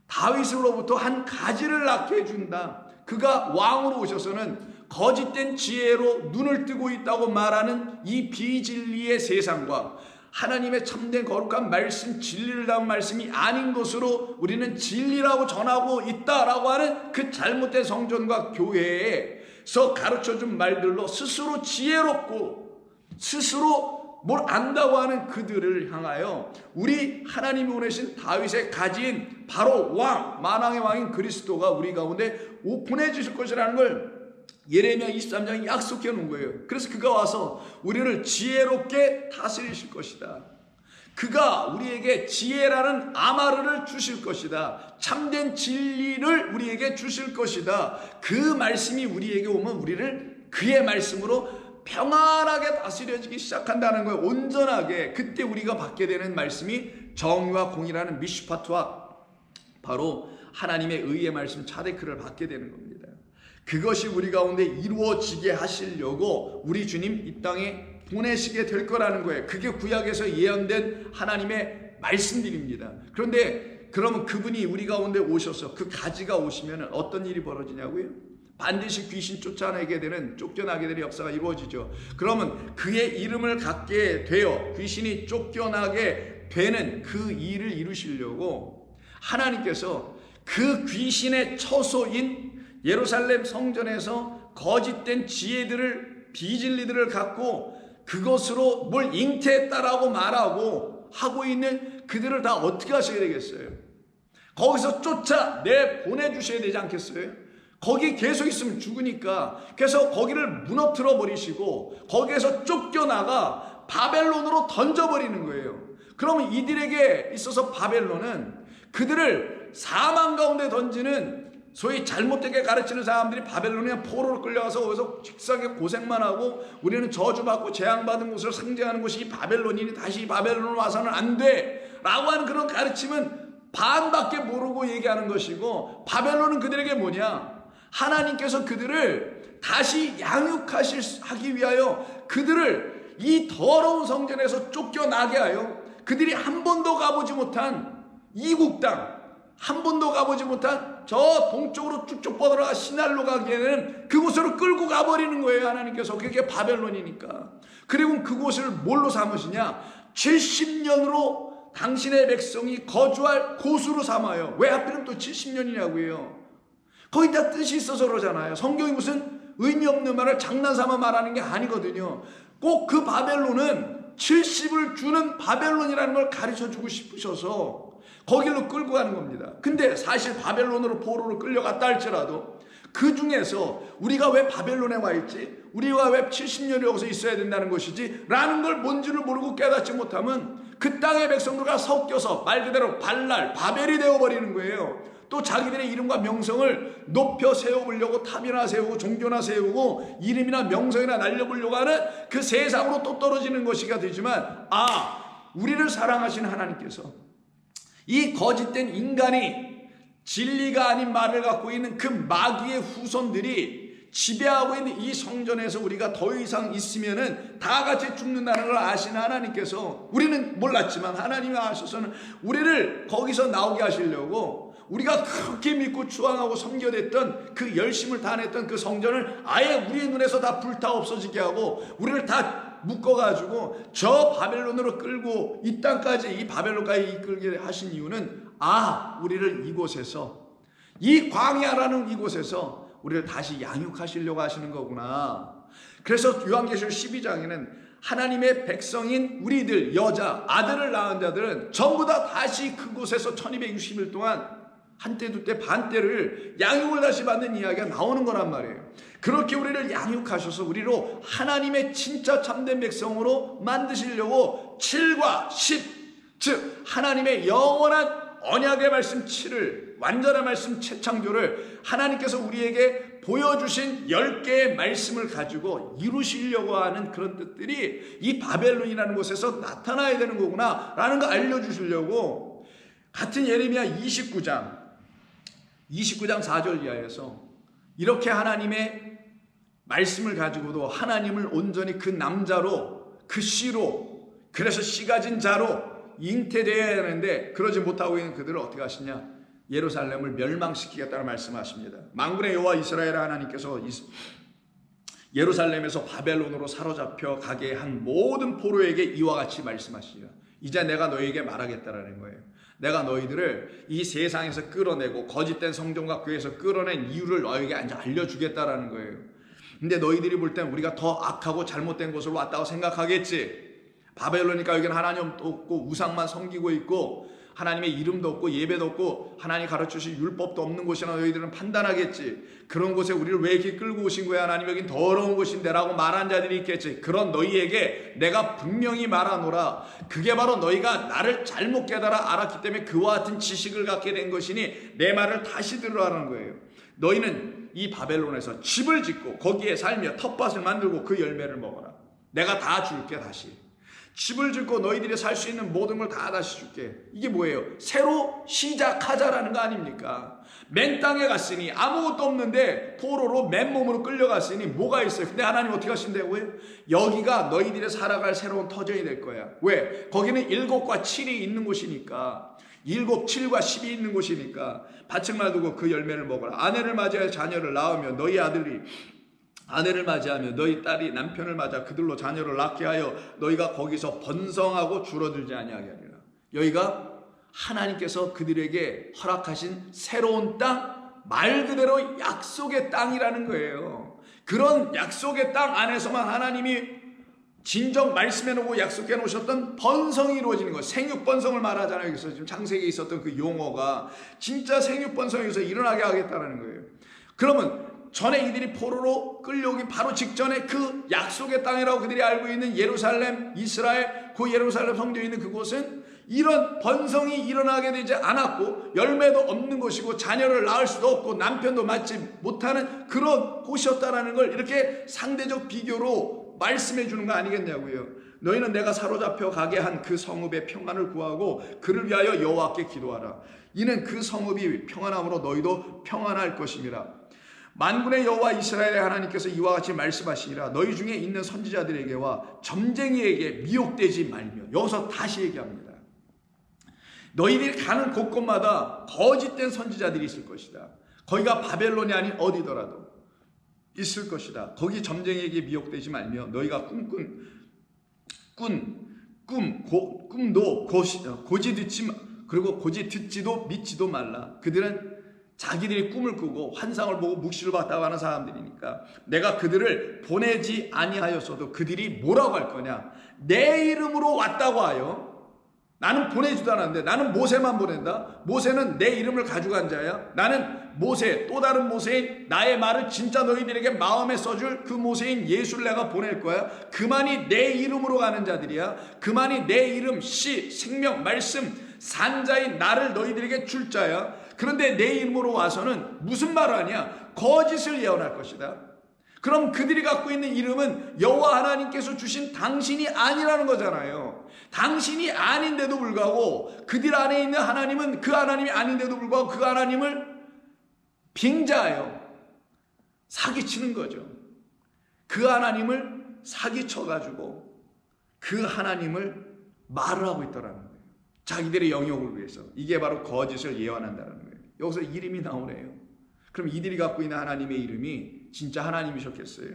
다윗으로부터 한 가지를 낳게 해준다. 그가 왕으로 오셔서는 거짓된 지혜로 눈을 뜨고 있다고 말하는 이 비진리의 세상과 하나님의 참된 거룩한 말씀, 진리를 담은 말씀이 아닌 것으로 우리는 진리라고 전하고 있다라고 하는 그 잘못된 성전과 교회에서 가르쳐준 말들로 스스로 지혜롭고 스스로 뭘 안다고 하는 그들을 향하여 우리 하나님이 보내신 다윗의 가진 바로 왕, 만왕의 왕인 그리스도가 우리 가운데 보내주실 것이라는 걸 예레미야 23장이 약속해 놓은 거예요. 그래서 그가 와서 우리를 지혜롭게 다스리실 것이다. 그가 우리에게 지혜라는 아마르를 주실 것이다. 참된 진리를 우리에게 주실 것이다. 그 말씀이 우리에게 오면 우리를 그의 말씀으로 평안하게 다스려지기 시작한다는 거예요. 온전하게. 그때 우리가 받게 되는 말씀이 정의와 공의라는 미슈파트와 바로 하나님의 의의 말씀 차데크를 받게 되는 겁니다. 그것이 우리 가운데 이루어지게 하시려고 우리 주님 이 땅에 보내시게 될 거라는 거예요. 그게 구약에서 예언된 하나님의 말씀들입니다. 그런데 그러면 그분이 우리 가운데 오셔서 그 가지가 오시면 어떤 일이 벌어지냐고요? 반드시 귀신 쫓아내게 되는, 쫓겨나게 되는 역사가 이루어지죠. 그러면 그의 이름을 갖게 되어 귀신이 쫓겨나게 되는 그 일을 이루시려고 하나님께서 그 귀신의 처소인 예루살렘 성전에서 거짓된 지혜들을, 비진리들을 갖고 그것으로 뭘 잉태했다라고 말하고 하고 있는 그들을 다 어떻게 하셔야 되겠어요? 거기서 쫓아 보내주셔야 되지 않겠어요? 거기 계속 있으면 죽으니까. 그래서 거기를 무너뜨려 버리시고 거기에서 쫓겨나가 바벨론으로 던져버리는 거예요. 그러면 이들에게 있어서 바벨론은 그들을 사망 가운데 던지는, 소위 잘못되게 가르치는 사람들이 바벨론에 포로로 끌려가서 거기서 직사하게 고생만 하고 우리는 저주받고 재앙받은 곳을 상징하는 것이 이 바벨론이니 다시 바벨론으로 와서는 안 돼 라고 하는 그런 가르침은 반밖에 모르고 얘기하는 것이고, 바벨론은 그들에게 뭐냐? 하나님께서 그들을 다시 양육하기 위하여 그들을 이 더러운 성전에서 쫓겨나게 하여 그들이 한 번도 가보지 못한 이국 땅, 한 번도 가보지 못한 저 동쪽으로 쭉쭉 뻗어가 시날로 가기에는 그곳으로 끌고 가버리는 거예요. 하나님께서. 그게 바벨론이니까. 그리고 그곳을 뭘로 삼으시냐? 70년으로 당신의 백성이 거주할 곳으로 삼아요. 왜 하필이면 또 70년이냐고요. 거기 다 뜻이 있어서 그러잖아요. 성경이 무슨 의미 없는 말을 장난삼아 말하는 게 아니거든요. 꼭 그 바벨론은 70을 주는 바벨론이라는 걸 가르쳐주고 싶으셔서 거길로 끌고 가는 겁니다. 근데 사실 바벨론으로 포로로 끌려갔다 할지라도 그 중에서 우리가 왜 바벨론에 와 있지? 우리가 왜 70년을 여기서 있어야 된다는 것이지? 라는 걸 뭔지를 모르고 깨닫지 못하면 그 땅의 백성들과 섞여서 말 그대로 바벨이 되어버리는 거예요. 또 자기들의 이름과 명성을 높여 세워보려고 탑이나 세우고 종교나 세우고 이름이나 명성이나 날려보려고 하는 그 세상으로 또 떨어지는 것이가 되지만, 우리를 사랑하시는 하나님께서 이 거짓된 인간이 진리가 아닌 말을 갖고 있는 그 마귀의 후손들이 지배하고 있는 이 성전에서 우리가 더 이상 있으면은 다 같이 죽는다는 걸 아시는 하나님께서, 우리는 몰랐지만 하나님이 아셔서는 우리를 거기서 나오게 하시려고 우리가 그렇게 믿고 추앙하고 섬겨댔던 그 열심을 다했던 그 성전을 아예 우리의 눈에서 다 불타 없어지게 하고 우리를 다 묶어가지고 저 바벨론으로 끌고 이 땅까지, 이 바벨론까지 이끌게 하신 이유는 우리를 이곳에서, 이 광야라는 이곳에서 우리를 다시 양육하시려고 하시는 거구나. 그래서 요한계시록 12장에는 하나님의 백성인 우리들, 여자, 아들을 낳은 자들은 전부 다 다시 그곳에서 1260일 동안 한때 두때 반때를 양육을 다시 받는 이야기가 나오는 거란 말이에요. 그렇게 우리를 양육하셔서 우리로 하나님의 진짜 참된 백성으로 만드시려고 7과 10, 즉 하나님의 영원한 언약의 말씀 7을, 완전한 말씀 최창조를 하나님께서 우리에게 보여주신 10개의 말씀을 가지고 이루시려고 하는 그런 뜻들이 이 바벨론이라는 곳에서 나타나야 되는 거구나 라는 거 알려주시려고 같은 예레미야 29장 4절 이하에서 이렇게 하나님의 말씀을 가지고도 하나님을 온전히 그 남자로, 그 씨로, 그래서 씨 가진 자로 잉태되어야 하는데 그러지 못하고 있는 그들을 어떻게 하시냐? 예루살렘을 멸망시키겠다는 말씀하십니다. 만군의 여호와 이스라엘 하나님께서 예루살렘에서 바벨론으로 사로잡혀 가게 한 모든 포로에게 이와 같이 말씀하시죠. 이제 내가 너희에게 말하겠다라는 거예요. 내가 너희들을 이 세상에서 끌어내고 거짓된 성전과 교회에서 끌어낸 이유를 너희에게 알려주겠다라는 거예요. 근데 너희들이 볼 땐 우리가 더 악하고 잘못된 곳으로 왔다고 생각하겠지. 바벨로니까 여기는 하나님도 없고 우상만 섬기고 있고 하나님의 이름도 없고 예배도 없고 하나님 가르치신 율법도 없는 곳이라 너희들은 판단하겠지. 그런 곳에 우리를 왜 이렇게 끌고 오신 거야? 하나님 여긴 더러운 곳인데 라고 말한 자들이 있겠지. 그런 너희에게 내가 분명히 말하노라. 그게 바로 너희가 나를 잘못 깨달아 알았기 때문에 그와 같은 지식을 갖게 된 것이니 내 말을 다시 들으라는 거예요. 너희는 이 바벨론에서 집을 짓고 거기에 살며 텃밭을 만들고 그 열매를 먹어라. 내가 다 줄게. 다시 집을 짓고 너희들이 살 수 있는 모든 걸 다 다시 줄게. 이게 뭐예요? 새로 시작하자라는 거 아닙니까? 맨 땅에 갔으니 아무것도 없는데 포로로 맨몸으로 끌려갔으니 뭐가 있어요? 근데 하나님 어떻게 하신다고요? 여기가 너희들이 살아갈 새로운 터전이 될 거야. 왜? 거기는 7과 7이 있는 곳이니까. 7, 7과 10이 있는 곳이니까 밭을 두고 그 열매를 먹어라. 아내를 맞이하여 자녀를 낳으며 너희 아들이 아내를 맞이하며 너희 딸이 남편을 맞아 그들로 자녀를 낳게 하여 너희가 거기서 번성하고 줄어들지 아니하게 하리라. 여기가 하나님께서 그들에게 허락하신 새로운 땅, 말 그대로 약속의 땅이라는 거예요. 그런 약속의 땅 안에서만 하나님이 진정 말씀해 놓고 약속해 놓으셨던 번성이 이루어지는 거예요. 생육번성을 말하잖아요. 여기서 지금 창세기에 있었던 그 용어가 진짜 생육번성에서 일어나게 하겠다는 거예요. 그러면 전에 이들이 포로로 끌려오기 바로 직전에 그 약속의 땅이라고 그들이 알고 있는 예루살렘, 이스라엘, 그 예루살렘 성전이 있는 그곳은 이런 번성이 일어나게 되지 않았고 열매도 없는 곳이고 자녀를 낳을 수도 없고 남편도 맞지 못하는 그런 곳이었다라는 걸 이렇게 상대적 비교로 말씀해 주는 거 아니겠냐고요. 너희는 내가 사로잡혀 가게 한 그 성읍의 평안을 구하고 그를 위하여 여호와께 기도하라. 이는 그 성읍이 평안함으로 너희도 평안할 것임이라. 만군의 여호와 이스라엘의 하나님께서 이와 같이 말씀하시니라. 너희 중에 있는 선지자들에게와 점쟁이에게 미혹되지 말며. 여기서 다시 얘기합니다. 너희들이 가는 곳곳마다 거짓된 선지자들이 있을 것이다. 거기가 바벨론이 아닌 어디더라도 있을 것이다. 거기 점쟁이에게 미혹되지 말며 너희가 꿈도 고지 듣지도 믿지도 말라. 그들은 자기들이 꿈을 꾸고 환상을 보고 묵시를 봤다고 하는 사람들이니까 내가 그들을 보내지 아니하였어도 그들이 뭐라고 할 거냐? 내 이름으로 왔다고 하여. 나는 보내지도 않았는데 나는 모세만 보낸다. 모세는 내 이름을 가져간 자야. 나는 모세, 또 다른 모세인 나의 말을 진짜 너희들에게 마음에 써줄 그 모세인 예수를 내가 보낼 거야. 그만이 내 이름으로 가는 자들이야. 그만이 내 이름, 씨, 생명, 말씀, 산자인 나를 너희들에게 줄 자야. 그런데 내 이름으로 와서는 무슨 말을 하냐? 거짓을 예언할 것이다. 그럼 그들이 갖고 있는 이름은 여호와 하나님께서 주신 당신이 아니라는 거잖아요. 당신이 아닌데도 불구하고 그들 안에 있는 하나님은 그 하나님이 아닌데도 불구하고 그 하나님을 빙자하여 사기치는 거죠. 그 하나님을 사기쳐가지고 그 하나님을 말을 하고 있더라는 거예요. 자기들의 영역을 위해서. 이게 바로 거짓을 예언한다는 거예요. 여기서 이름이 나오네요. 그럼 이들이 갖고 있는 하나님의 이름이 진짜 하나님이셨겠어요?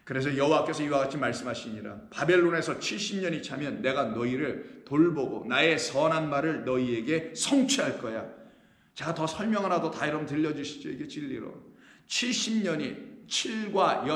그래서 여호와께서 이와 같이 말씀하시니라. 바벨론에서 70년이 차면 내가 너희를 돌보고 나의 선한 말을 너희에게 성취할 거야. 제가 더 설명 하나도 다 여러분 들려주시죠. 이게 진리로 70년이 7과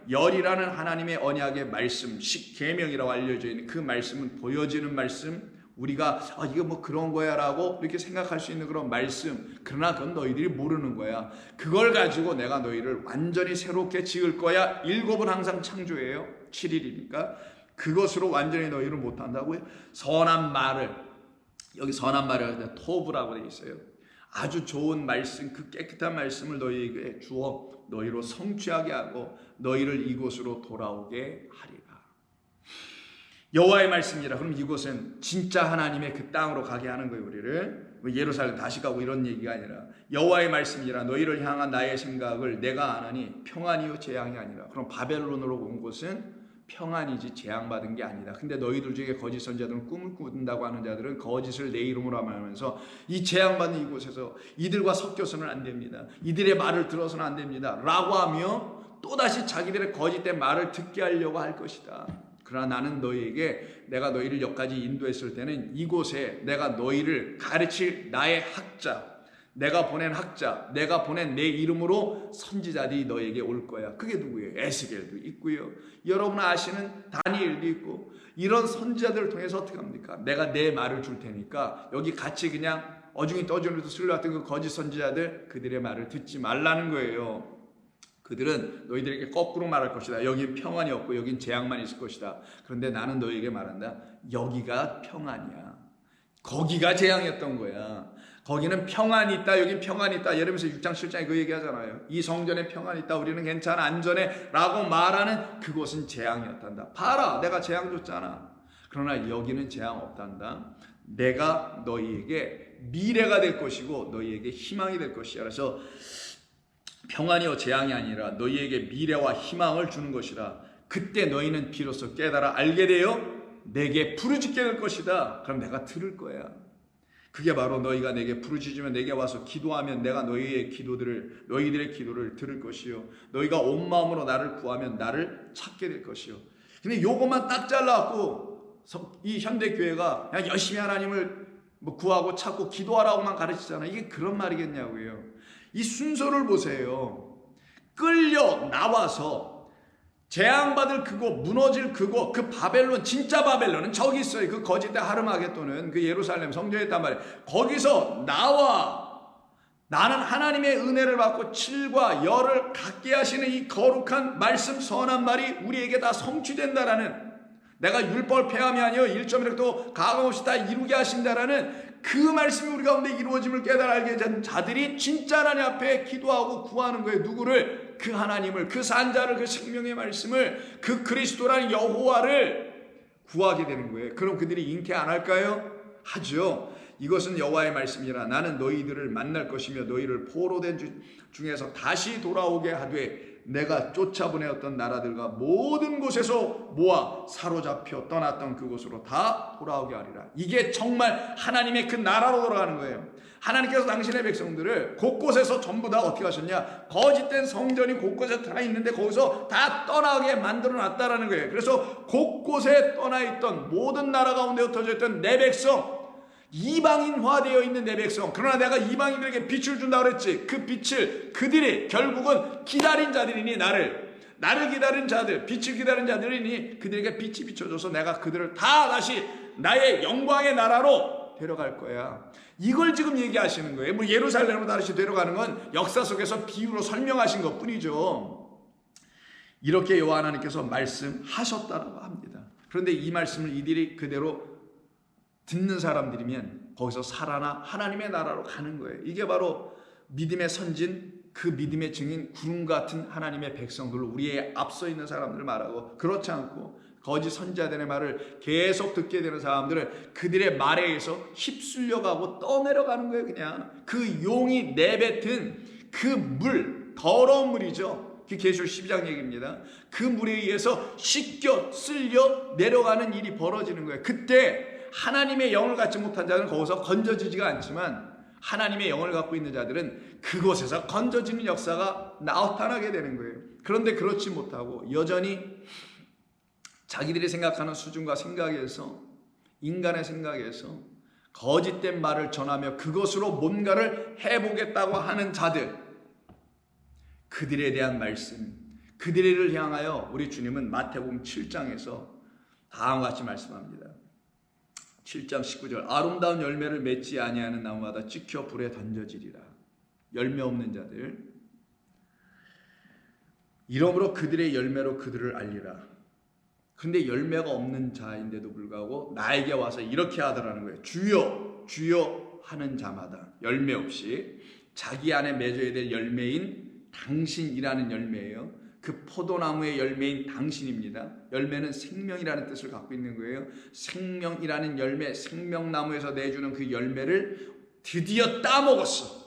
열이라는 하나님의 언약의 말씀, 십계명이라고 알려져 있는 그 말씀은 보여지는 말씀, 우리가 이거 뭐 그런 거야 라고 이렇게 생각할 수 있는 그런 말씀. 그러나 그건 너희들이 모르는 거야. 그걸 가지고 내가 너희를 완전히 새롭게 지을 거야. 7은 항상 창조예요. 7일이니까 그것으로 완전히 너희를 못한다고요. 선한 말을, 여기 선한 말을 할 때 토브라고 되어 있어요. 아주 좋은 말씀, 그 깨끗한 말씀을 너희에게 주어 너희로 성취하게 하고 너희를 이곳으로 돌아오게 하리라. 여호와의 말씀이라. 그럼 이곳은 진짜 하나님의 그 땅으로 가게 하는 거예요. 우리를 뭐 예루살렘 다시 가고 이런 얘기가 아니라 여호와의 말씀이라 너희를 향한 나의 생각을 내가 아나니 평안이요 재앙이 아니라. 그럼 바벨론으로 온 곳은 평안이지 재앙받은 게 아니다. 근데 너희들 중에 거짓 선지자들은 꿈을 꾼다고 하는 자들은 거짓을 내 이름으로 말하면서 이 재앙받는 이곳에서 이들과 섞여서는 안 됩니다. 이들의 말을 들어서는 안 됩니다. 라고 하며 또다시 자기들의 거짓된 말을 듣게 하려고 할 것이다. 그러나 나는 너희에게 내가 너희를 여기까지 인도했을 때는 이곳에 내가 너희를 가르칠 나의 학자, 내가 보낸 학자, 내가 보낸 내 이름으로 선지자들이 너에게 올 거야. 그게 누구예요? 에스겔도 있고요. 여러분 아시는 다니엘도 있고. 이런 선지자들을 통해서 어떻게 합니까? 내가 내 말을 줄 테니까 여기 같이 그냥 어중이 떠중이도 쓸려왔던 그 거짓 선지자들, 그들의 말을 듣지 말라는 거예요. 그들은 너희들에게 거꾸로 말할 것이다. 여긴 평안이 없고 여긴 재앙만 있을 것이다. 그런데 나는 너희에게 말한다. 여기가 평안이야. 거기가 재앙이었던 거야. 거기는 평안이 있다. 여긴 평안이 있다. 예레미야서 6장 7장에 그 얘기하잖아요. 이 성전에 평안이 있다. 우리는 괜찮아. 안전해. 라고 말하는 그곳은 재앙이었단다. 봐라. 내가 재앙 줬잖아. 그러나 여기는 재앙 없단다. 내가 너희에게 미래가 될 것이고 너희에게 희망이 될 것이야. 그래서 평안이요 재앙이 아니라 너희에게 미래와 희망을 주는 것이다. 그때 너희는 비로소 깨달아 알게 되어 내게 부르짖게 될 것이다. 그럼 내가 들을 거야. 그게 바로 너희가 내게 부르짖으면 내게 와서 기도하면 내가 너희들의 기도를 들을 것이요. 너희가 온 마음으로 나를 구하면 나를 찾게 될 것이요. 근데 요것만 딱 잘라갖고 이 현대교회가 그냥 열심히 하나님을 구하고 찾고 기도하라고만 가르치잖아. 이게 그런 말이겠냐고요. 이 순서를 보세요. 끌려 나와서 재앙받을 그곳, 무너질 그곳, 그 바벨론, 진짜 바벨론은 저기 있어요. 그 거짓된 하르마게도는 그 예루살렘 성전에 있단 말이에요. 거기서 나와. 나는 하나님의 은혜를 받고 칠과 열을 갖게 하시는 이 거룩한 말씀, 선한 말이 우리에게 다 성취된다라는, 내가 율법을 폐함이 아니요 1.1도 가감없이 다 이루게 하신다라는 그 말씀이 우리 가운데 이루어짐을 깨달아 알게 된 자들이 진짜 하나님 앞에 기도하고 구하는 거예요. 누구를? 그 하나님을, 그 산자를, 그 생명의 말씀을, 그 그리스도라는 여호와를 구하게 되는 거예요. 그럼 그들이 잉태 안 할까요? 하죠. 이것은 여호와의 말씀이라. 나는 너희들을 만날 것이며 너희를 포로된 중에서 다시 돌아오게 하되 내가 쫓아보내었던 나라들과 모든 곳에서 모아 사로잡혀 떠났던 그곳으로 다 돌아오게 하리라. 이게 정말 하나님의 그 나라로 돌아가는 거예요. 하나님께서 당신의 백성들을 곳곳에서 전부 다 어떻게 하셨냐? 거짓된 성전이 곳곳에 다 있는데 거기서 다 떠나게 만들어 놨다라는 거예요. 그래서 곳곳에 떠나 있던 모든 나라 가운데 흩어져 있던 내 백성, 이방인화되어 있는 내 백성, 그러나 내가 이방인들에게 빛을 준다 그랬지. 그 빛을 그들이 결국은 기다린 자들이니 나를 기다린 자들, 빛을 기다린 자들이니 그들에게 빛이 비춰줘서 내가 그들을 다 다시 나의 영광의 나라로 데려갈 거야. 이걸 지금 얘기하시는 거예요. 뭐 예루살렘으로 다시 데려가는 건 역사 속에서 비유로 설명하신 것 뿐이죠. 이렇게 여호와 하나님께서 말씀하셨다고 합니다. 그런데 이 말씀을 이들이 그대로 듣는 사람들이면 거기서 살아나 하나님의 나라로 가는 거예요. 이게 바로 믿음의 선진, 그 믿음의 증인, 구름 같은 하나님의 백성들로 우리의 앞서 있는 사람들을 말하고, 그렇지 않고 거짓 선지자들의 말을 계속 듣게 되는 사람들은 그들의 말에 의해서 휩쓸려가고 떠내려가는 거예요. 그냥 그 용이 내뱉은 그 물, 더러운 물이죠. 그 계시록 12장 얘기입니다. 그 물에 의해서 씻겨 쓸려 내려가는 일이 벌어지는 거예요. 그때 하나님의 영을 갖지 못한 자는 거기서 건져지지가 않지만 하나님의 영을 갖고 있는 자들은 그곳에서 건져지는 역사가 나타나게 되는 거예요. 그런데 그렇지 못하고 여전히 자기들이 생각하는 수준과 생각에서, 인간의 생각에서 거짓된 말을 전하며 그것으로 뭔가를 해보겠다고 하는 자들, 그들에 대한 말씀, 그들을 향하여 우리 주님은 마태복음 7장에서 다음과 같이 말씀합니다. 7장 19절, 아름다운 열매를 맺지 아니하는 나무마다 찍혀 불에 던져지리라. 열매 없는 자들, 이러므로 그들의 열매로 그들을 알리라. 근데 열매가 없는 자인데도 불구하고 나에게 와서 이렇게 하더라는 거예요. 주여 주여 하는 자마다, 열매 없이 자기 안에 맺어야 될 열매인 당신이라는 열매예요. 그 포도나무의 열매인 당신입니다. 열매는 생명이라는 뜻을 갖고 있는 거예요. 생명이라는 열매, 생명나무에서 내주는 그 열매를 드디어 따먹었어.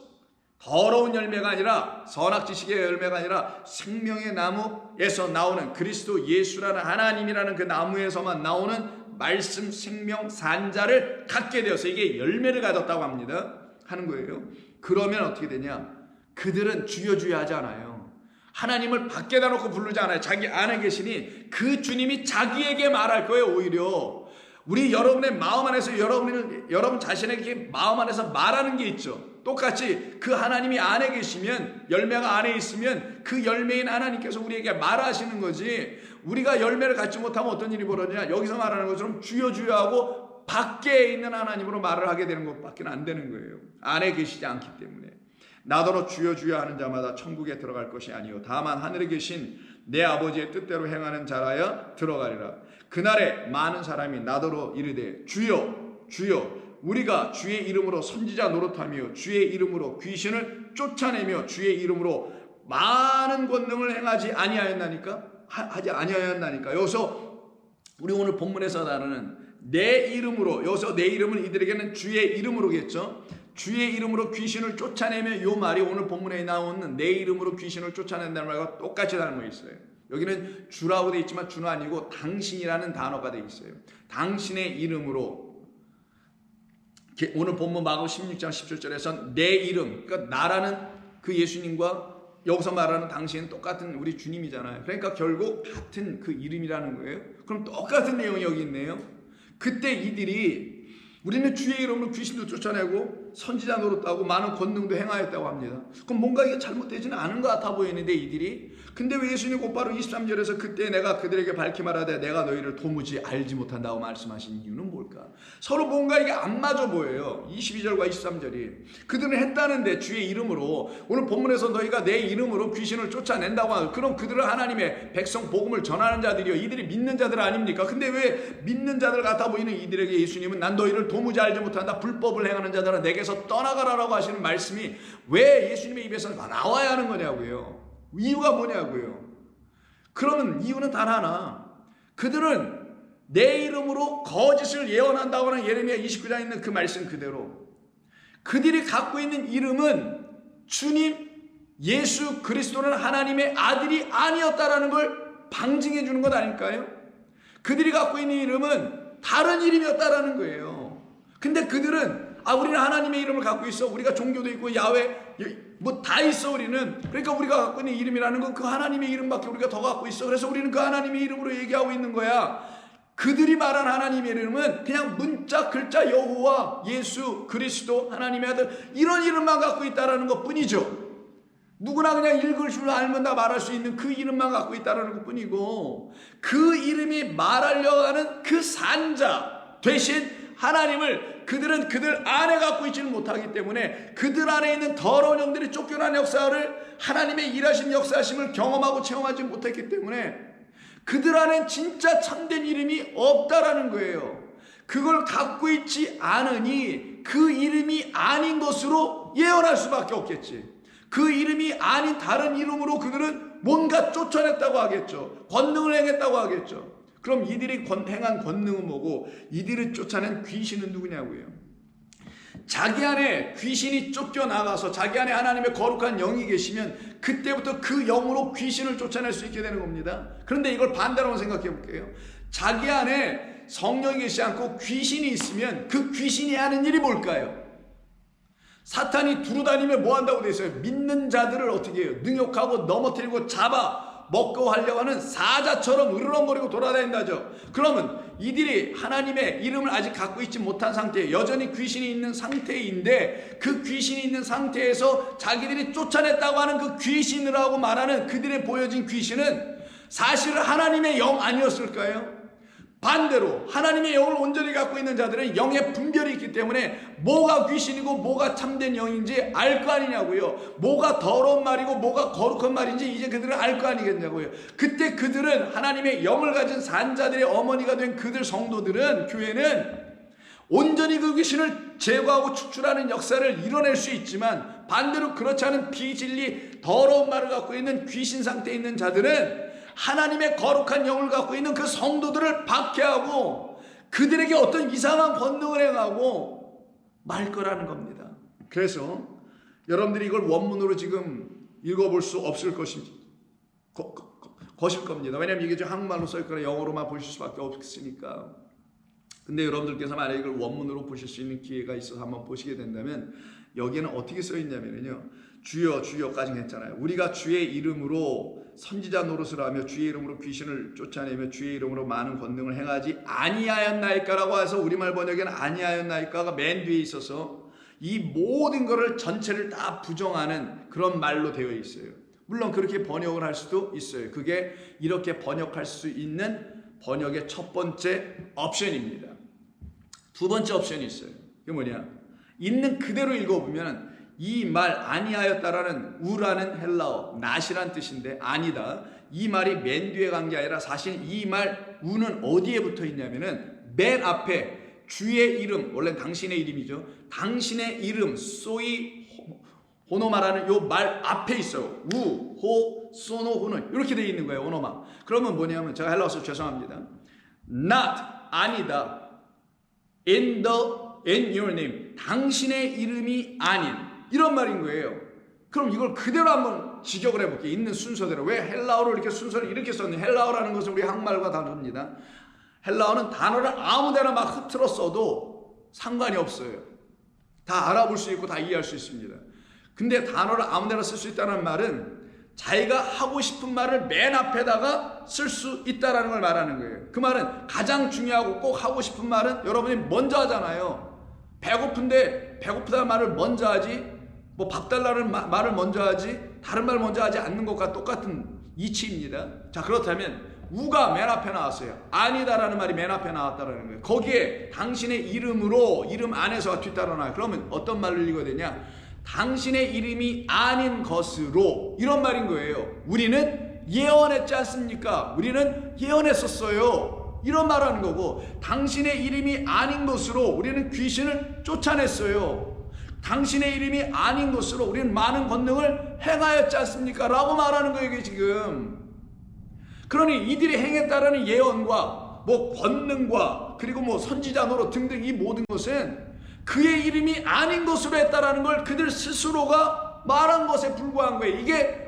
더러운 열매가 아니라, 선악 지식의 열매가 아니라 생명의 나무에서 나오는 그리스도 예수라는 하나님이라는 그 나무에서만 나오는 말씀 생명 산자를 갖게 되어서 이게 열매를 가졌다고 합니다. 하는 거예요. 그러면 어떻게 되냐? 그들은 주여 주여 하지 않아요. 하나님을 밖에다 놓고 부르지 않아요. 자기 안에 계시니 그 주님이 자기에게 말할 거예요. 오히려 우리 여러분의 마음 안에서 여러분 자신에게 마음 안에서 말하는 게 있죠. 똑같이 그 하나님이 안에 계시면, 열매가 안에 있으면 그 열매인 하나님께서 우리에게 말하시는 거지, 우리가 열매를 갖지 못하면 어떤 일이 벌어지냐, 여기서 말하는 것처럼 주여 주여 하고 밖에 있는 하나님으로 말을 하게 되는 것밖에 안 되는 거예요. 안에 계시지 않기 때문에. 나더러 주여 주여 하는 자마다 천국에 들어갈 것이 아니요 다만 하늘에 계신 내 아버지의 뜻대로 행하는 자라야 들어가리라. 그날에 많은 사람이 나더러 이르되 주여 주여 우리가 주의 이름으로 선지자 노릇하며 주의 이름으로 귀신을 쫓아내며 주의 이름으로 많은 권능을 행하지 아니하였나니까? 하지 아니하였나니까? 여기서 우리 오늘 본문에서 다루는 내 이름으로, 여기서 내 이름은 이들에게는 주의 이름으로겠죠. 주의 이름으로 귀신을 쫓아내며, 이 말이 오늘 본문에 나오는 내 이름으로 귀신을 쫓아낸다는 말과 똑같이 닮아 있어요. 여기는 주라고 되어 있지만 주는 아니고 당신이라는 단어가 되어 있어요. 당신의 이름으로. 오늘 본문 마가복음 16장 17절에서 내 이름, 그러니까 나라는 그 예수님과 여기서 말하는 당신은 똑같은 우리 주님이잖아요. 그러니까 결국 같은 그 이름이라는 거예요. 그럼 똑같은 내용이 여기 있네요. 그때 이들이 우리는 주의 이름으로 귀신도 쫓아내고 선지자 노릇하고 많은 권능도 행하였다고 합니다. 그럼 뭔가 이게 잘못되지는 않은 것 같아 보이는데 이들이, 근데 왜 예수님 곧바로 23절에서 그때 내가 그들에게 밝히 말하되 내가 너희를 도무지 알지 못한다고 말씀하신 이유는 뭘까? 서로 뭔가 이게 안 맞아 보여요. 22절과 23절이 그들은 했다는데 주의 이름으로, 오늘 본문에서 너희가 내 이름으로 귀신을 쫓아낸다고 하고, 그럼 그들은 하나님의 백성 복음을 전하는 자들이요, 이들이 믿는 자들 아닙니까? 근데 왜 믿는 자들 같아 보이는 이들에게 예수님은 난 너희를 도무지 알지 못한다, 불법을 행하는 자들아 내게서 떠나가라라고 하시는 말씀이 왜 예수님의 입에서 나와야 하는 거냐고요. 이유가 뭐냐고요. 그러면 이유는 단 하나, 그들은 내 이름으로 거짓을 예언한다고 하는 예레미야 29장에 있는 그 말씀 그대로 그들이 갖고 있는 이름은 주님 예수 그리스도는 하나님의 아들이 아니었다라는 걸 방증해 주는 것 아닐까요? 그들이 갖고 있는 이름은 다른 이름이었다라는 거예요. 근데 그들은 우리는 하나님의 이름을 갖고 있어, 우리가 종교도 있고 야훼 뭐 다 있어 우리는, 그러니까 우리가 갖고 있는 이름이라는 건 그 하나님의 이름밖에 우리가 더 갖고 있어, 그래서 우리는 그 하나님의 이름으로 얘기하고 있는 거야. 그들이 말한 하나님의 이름은 그냥 문자 글자 여호와 예수 그리스도 하나님의 아들 이런 이름만 갖고 있다라는 것 뿐이죠. 누구나 그냥 읽을 줄 알면 다 말할 수 있는 그 이름만 갖고 있다라는 것 뿐이고, 그 이름이 말하려고 하는 그 산자 대신 하나님을 그들은 그들 안에 갖고 있지는 못하기 때문에 그들 안에 있는 더러운 영들이 쫓겨난 역사를, 하나님의 일하신 역사하심을 경험하고 체험하지 못했기 때문에 그들 안엔 진짜 참된 이름이 없다라는 거예요. 그걸 갖고 있지 않으니 그 이름이 아닌 것으로 예언할 수밖에 없겠지. 그 이름이 아닌 다른 이름으로 그들은 뭔가 쫓아냈다고 하겠죠. 권능을 행했다고 하겠죠. 그럼 이들이 행한 권능은 뭐고 이들을 쫓아낸 귀신은 누구냐고요. 자기 안에 귀신이 쫓겨나가서 자기 안에 하나님의 거룩한 영이 계시면 그때부터 그 영으로 귀신을 쫓아낼 수 있게 되는 겁니다. 그런데 이걸 반대로 생각해 볼게요. 자기 안에 성령이 계시지 않고 귀신이 있으면 그 귀신이 하는 일이 뭘까요? 사탄이 두루다니며 뭐 한다고 되어 있어요? 믿는 자들을 어떻게 해요? 능욕하고 넘어뜨리고 잡아 먹고 하려고 하는 사자처럼 으르렁거리고 돌아다닌다죠. 그러면 이들이 하나님의 이름을 아직 갖고 있지 못한 상태에 여전히 귀신이 있는 상태인데, 그 귀신이 있는 상태에서 자기들이 쫓아냈다고 하는 그 귀신이라고 말하는 그들의 보여진 귀신은 사실은 하나님의 영 아니었을까요? 반대로 하나님의 영을 온전히 갖고 있는 자들은 영의 분별이 있기 때문에 뭐가 귀신이고 뭐가 참된 영인지 알 거 아니냐고요. 뭐가 더러운 말이고 뭐가 거룩한 말인지 이제 그들은 알 거 아니겠냐고요. 그때 그들은 하나님의 영을 가진 산자들의 어머니가 된 그들 성도들은, 교회는 온전히 그 귀신을 제거하고 축출하는 역사를 이뤄낼 수 있지만, 반대로 그렇지 않은 비진리 더러운 말을 갖고 있는 귀신 상태에 있는 자들은 하나님의 거룩한 영을 갖고 있는 그 성도들을 박해하고 그들에게 어떤 이상한 권능을 행하고 말 거라는 겁니다. 그래서 여러분들이 이걸 원문으로 지금 읽어볼 수 없을 것일 겁니다. 왜냐하면 이게 한국말로 써있거나 영어로만 보실 수밖에 없으니까. 근데 여러분들께서 만약에 이걸 원문으로 보실 수 있는 기회가 있어서 한번 보시게 된다면 여기에는 어떻게 써있냐면요, 주여 주여까지 했잖아요. 우리가 주의 이름으로 선지자 노릇을 하며 주의 이름으로 귀신을 쫓아내며 주의 이름으로 많은 권능을 행하지 아니하였나이까라고 해서 우리말 번역에는 아니하였나이까가 맨 뒤에 있어서 이 모든 것을 전체를 다 부정하는 그런 말로 되어 있어요. 물론 그렇게 번역을 할 수도 있어요. 그게 이렇게 번역할 수 있는 번역의 첫 번째 옵션입니다. 두 번째 옵션이 있어요. 그게 뭐냐? 있는 그대로 읽어보면 이 말 아니하였다라는 우라는 헬라어 낫이란 뜻인데 아니다. 이 말이 맨 뒤에 간 게 아니라 사실 이 말 우는 어디에 붙어 있냐면은 맨 앞에 주의 이름, 원래 당신의 이름이죠. 당신의 이름 소이 호노마라는 요 말 앞에 있어요. 우, 호, 소노, 호노 이렇게 되어 있는 거예요. 호노마. 그러면 뭐냐면 제가 헬라어서 죄송합니다. Not 아니다. In your name 당신의 이름이 아닌 이런 말인 거예요. 그럼 이걸 그대로 한번 직역을 해볼게요. 있는 순서대로. 왜 헬라어로 이렇게 순서를 이렇게 썼냐? 헬라어라는 것은 우리 한국말과 다릅니다. 헬라어는 단어를 아무데나 막 흐트러 써도 상관이 없어요. 다 알아볼 수 있고 다 이해할 수 있습니다. 근데 단어를 아무데나 쓸 수 있다는 말은 자기가 하고 싶은 말을 맨 앞에다가 쓸 수 있다는 걸 말하는 거예요. 그 말은 가장 중요하고 꼭 하고 싶은 말은 여러분이 먼저 하잖아요. 배고픈데 배고프다는 말을 먼저 하지, 뭐 밥 달라는 말을 먼저 하지, 다른 말 먼저 하지 않는 것과 똑같은 이치입니다. 자, 그렇다면 우가 맨 앞에 나왔어요. 아니다라는 말이 맨 앞에 나왔다라는 거예요. 거기에 당신의 이름으로, 이름 안에서가 뒤따라 나와요. 그러면 어떤 말을 읽어야 되냐? 당신의 이름이 아닌 것으로, 이런 말인 거예요. 우리는 예언했지 않습니까? 우리는 예언했었어요. 이런 말하는 거고, 당신의 이름이 아닌 것으로 우리는 귀신을 쫓아냈어요. 당신의 이름이 아닌 것으로 우리는 많은 권능을 행하였지 않습니까? 라고 말하는 거예요, 이게 지금. 그러니 이들이 행했다라는 예언과 뭐 권능과 그리고 뭐 선지자 노릇 등등 이 모든 것은 그의 이름이 아닌 것으로 했다라는 걸 그들 스스로가 말한 것에 불과한 거예요. 이게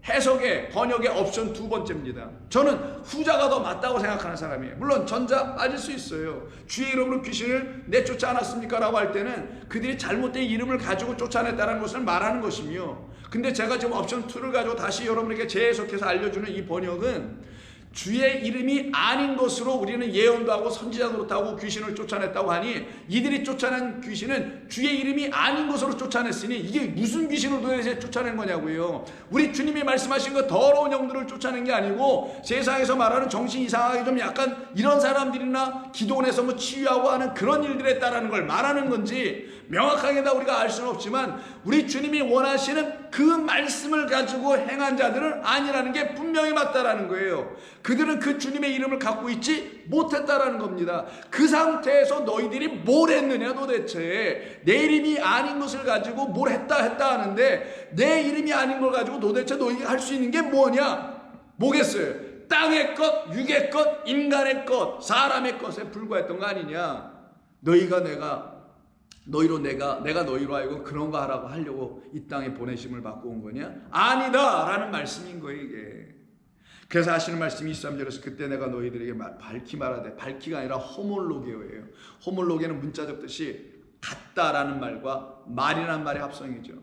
해석의 번역의 옵션 두 번째입니다. 저는 후자가 더 맞다고 생각하는 사람이에요. 물론 전자 빠질 수 있어요. 주의 이름으로 귀신을 내쫓지 않았습니까? 라고 할 때는 그들이 잘못된 이름을 가지고 쫓아냈다는 것을 말하는 것이며, 근데 제가 지금 옵션 2를 가지고 다시 여러분에게 재해석해서 알려주는 이 번역은 주의 이름이 아닌 것으로 우리는 예언도 하고 선지자 노릇하고 귀신을 쫓아냈다고 하니, 이들이 쫓아낸 귀신은 주의 이름이 아닌 것으로 쫓아냈으니 이게 무슨 귀신을 도대체 쫓아낸 거냐고요. 우리 주님이 말씀하신 거 더러운 영들을 쫓아낸 게 아니고 세상에서 말하는 정신 이상하게 좀 약간 이런 사람들이나 기도원에서 뭐 치유하고 하는 그런 일들에 했다라는 걸 말하는 건지 명확하게 다 우리가 알 수는 없지만, 우리 주님이 원하시는 그 말씀을 가지고 행한 자들은 아니라는 게 분명히 맞다라는 거예요. 그들은 그 주님의 이름을 갖고 있지 못했다라는 겁니다. 그 상태에서 너희들이 뭘 했느냐 도대체. 내 이름이 아닌 것을 가지고 뭘 했다 하는데 내 이름이 아닌 걸 가지고 도대체 너희가 할 수 있는 게 뭐냐? 뭐겠어요? 땅의 것, 육의 것, 인간의 것, 사람의 것에 불과했던 거 아니냐? 내가 너희로 하여금 그런 거 하려고 이 땅에 보내심을 받고 온 거냐? 아니다 라는 말씀인 거예요, 이게. 그래서 하시는 말씀이 23절에서 그때 내가 너희들에게 밝히 말하되, 밝히가 아니라 호몰로게오예요. 호몰로게는 문자적 뜻이 같다라는 말과 말이라는 말의 합성이죠.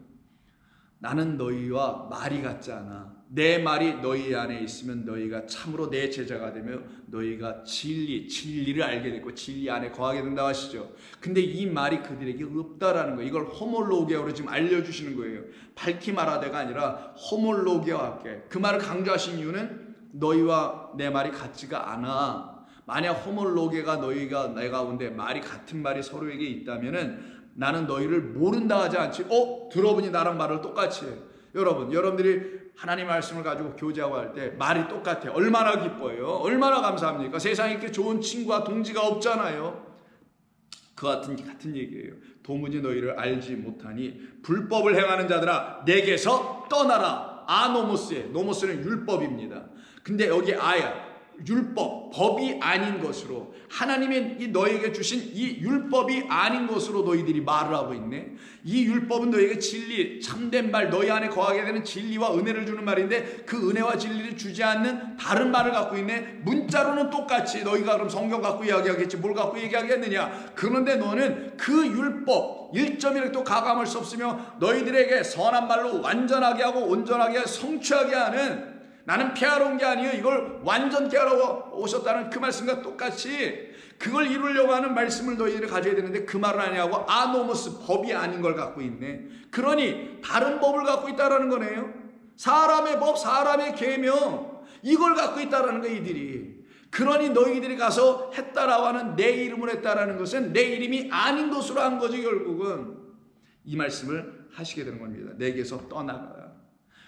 나는 너희와 말이 같지 않아. 내 말이 너희 안에 있으면 너희가 참으로 내 제자가 되며 너희가 진리를 알게 되고 진리 안에 거하게 된다고 하시죠. 근데 이 말이 그들에게 없다라는 거예요. 이걸 호몰로게어로 지금 알려주시는 거예요. 밝히 말하되가 아니라 호몰로게어와 함께. 그 말을 강조하신 이유는 너희와 내 말이 같지가 않아. 만약 호몰로게가 너희가 내 가운데 말이 같은 말이 서로에게 있다면은 나는 너희를 모른다 하지 않지. 들어보니 나랑 말을 똑같이 해. 여러분들이 하나님 말씀을 가지고 교제하고 할 때 말이 똑같아요. 얼마나 기뻐요. 얼마나 감사합니까? 세상에 이렇게 좋은 친구와 동지가 없잖아요. 그 같은 얘기예요. 도무지 너희를 알지 못하니 불법을 행하는 자들아 내게서 떠나라. 아노모스에, 노모스는 율법입니다. 근데 여기 아야, 율법, 법이 아닌 것으로, 하나님의 이 너에게 주신 이 율법이 아닌 것으로 너희들이 말을 하고 있네. 이 율법은 너에게 진리, 참된 말, 너희 안에 거하게 되는 진리와 은혜를 주는 말인데 그 은혜와 진리를 주지 않는 다른 말을 갖고 있네. 문자로는 똑같이 너희가 그럼 성경 갖고 이야기하겠지 뭘 갖고 얘기하겠느냐. 그런데 너는 그 율법 1점이라도 가감할 수 없으며 너희들에게 선한 말로 완전하게 하고 온전하게 성취하게 하는, 나는 피하러 온 게 아니에요, 이걸 완전케 하러 오셨다는 그 말씀과 똑같이 그걸 이루려고 하는 말씀을 너희들이 가져야 되는데 그 말은 아니하고 아노모스, 법이 아닌 걸 갖고 있네. 그러니 다른 법을 갖고 있다라는 거네요. 사람의 법, 사람의 계명, 이걸 갖고 있다라는 거예요, 이들이. 그러니 너희들이 가서 했다라고 하는 내 이름으로 했다라는 것은 내 이름이 아닌 것으로 한 거지. 결국은 이 말씀을 하시게 되는 겁니다. 내게서 떠나가라.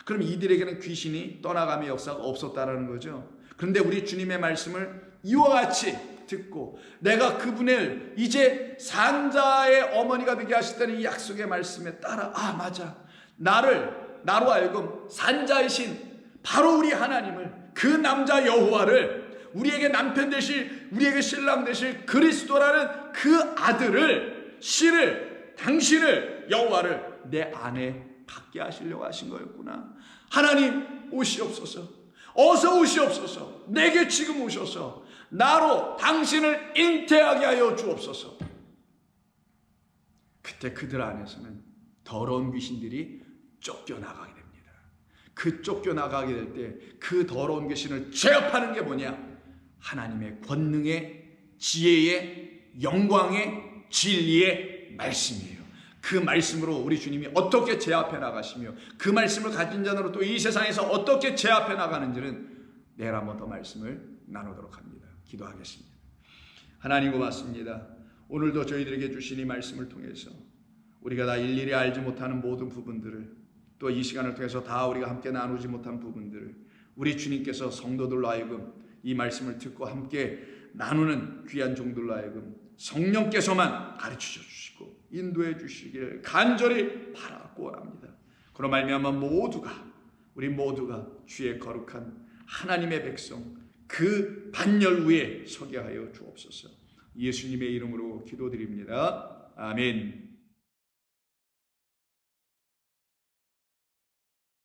그럼 이들에게는 귀신이 떠나감의 역사가 없었다라는 거죠. 그런데 우리 주님의 말씀을 이와 같이 듣고 내가 그분을 이제 산자의 어머니가 되게 하셨다는 이 약속의 말씀에 따라, 아 맞아, 나로 하여금 산자이신 바로 우리 하나님을, 그 남자 여호와를, 우리에게 남편 되실, 우리에게 신랑 되실 그리스도라는 그 아들을, 당신을, 여호와를 내 안에 갖게 하시려고 하신 거였구나. 하나님 오시옵소서, 어서 오시옵소서, 내게 지금 오셔서 나로 당신을 잉태하게 하여 주옵소서. 그때 그들 안에서는 더러운 귀신들이 쫓겨나가게 됩니다. 그 쫓겨나가게 될 때 그 더러운 귀신을 제압하는 게 뭐냐? 하나님의 권능의, 지혜의, 영광의, 진리의 말씀이에요. 그 말씀으로 우리 주님이 어떻게 제압해 나가시며 그 말씀을 가진 자로 또 이 세상에서 어떻게 제압해 나가는지는 내일 한번 더 말씀을 나누도록 합니다. 기도하겠습니다. 하나님 고맙습니다. 오늘도 저희들에게 주신 이 말씀을 통해서 우리가 다 일일이 알지 못하는 모든 부분들을, 또 이 시간을 통해서 다 우리가 함께 나누지 못한 부분들을 우리 주님께서 성도들로 하여금 이 말씀을 듣고 함께 나누는 귀한 종들로 하여금 성령께서만 가르치셔 주시고 인도해 주시기를 간절히 바라고 원합니다. 그로 말미암아 우리 모두가 주의 거룩한 하나님의 백성, 그 반열 위에 서게 하여 주옵소서. 예수님의 이름으로 기도드립니다. 아멘.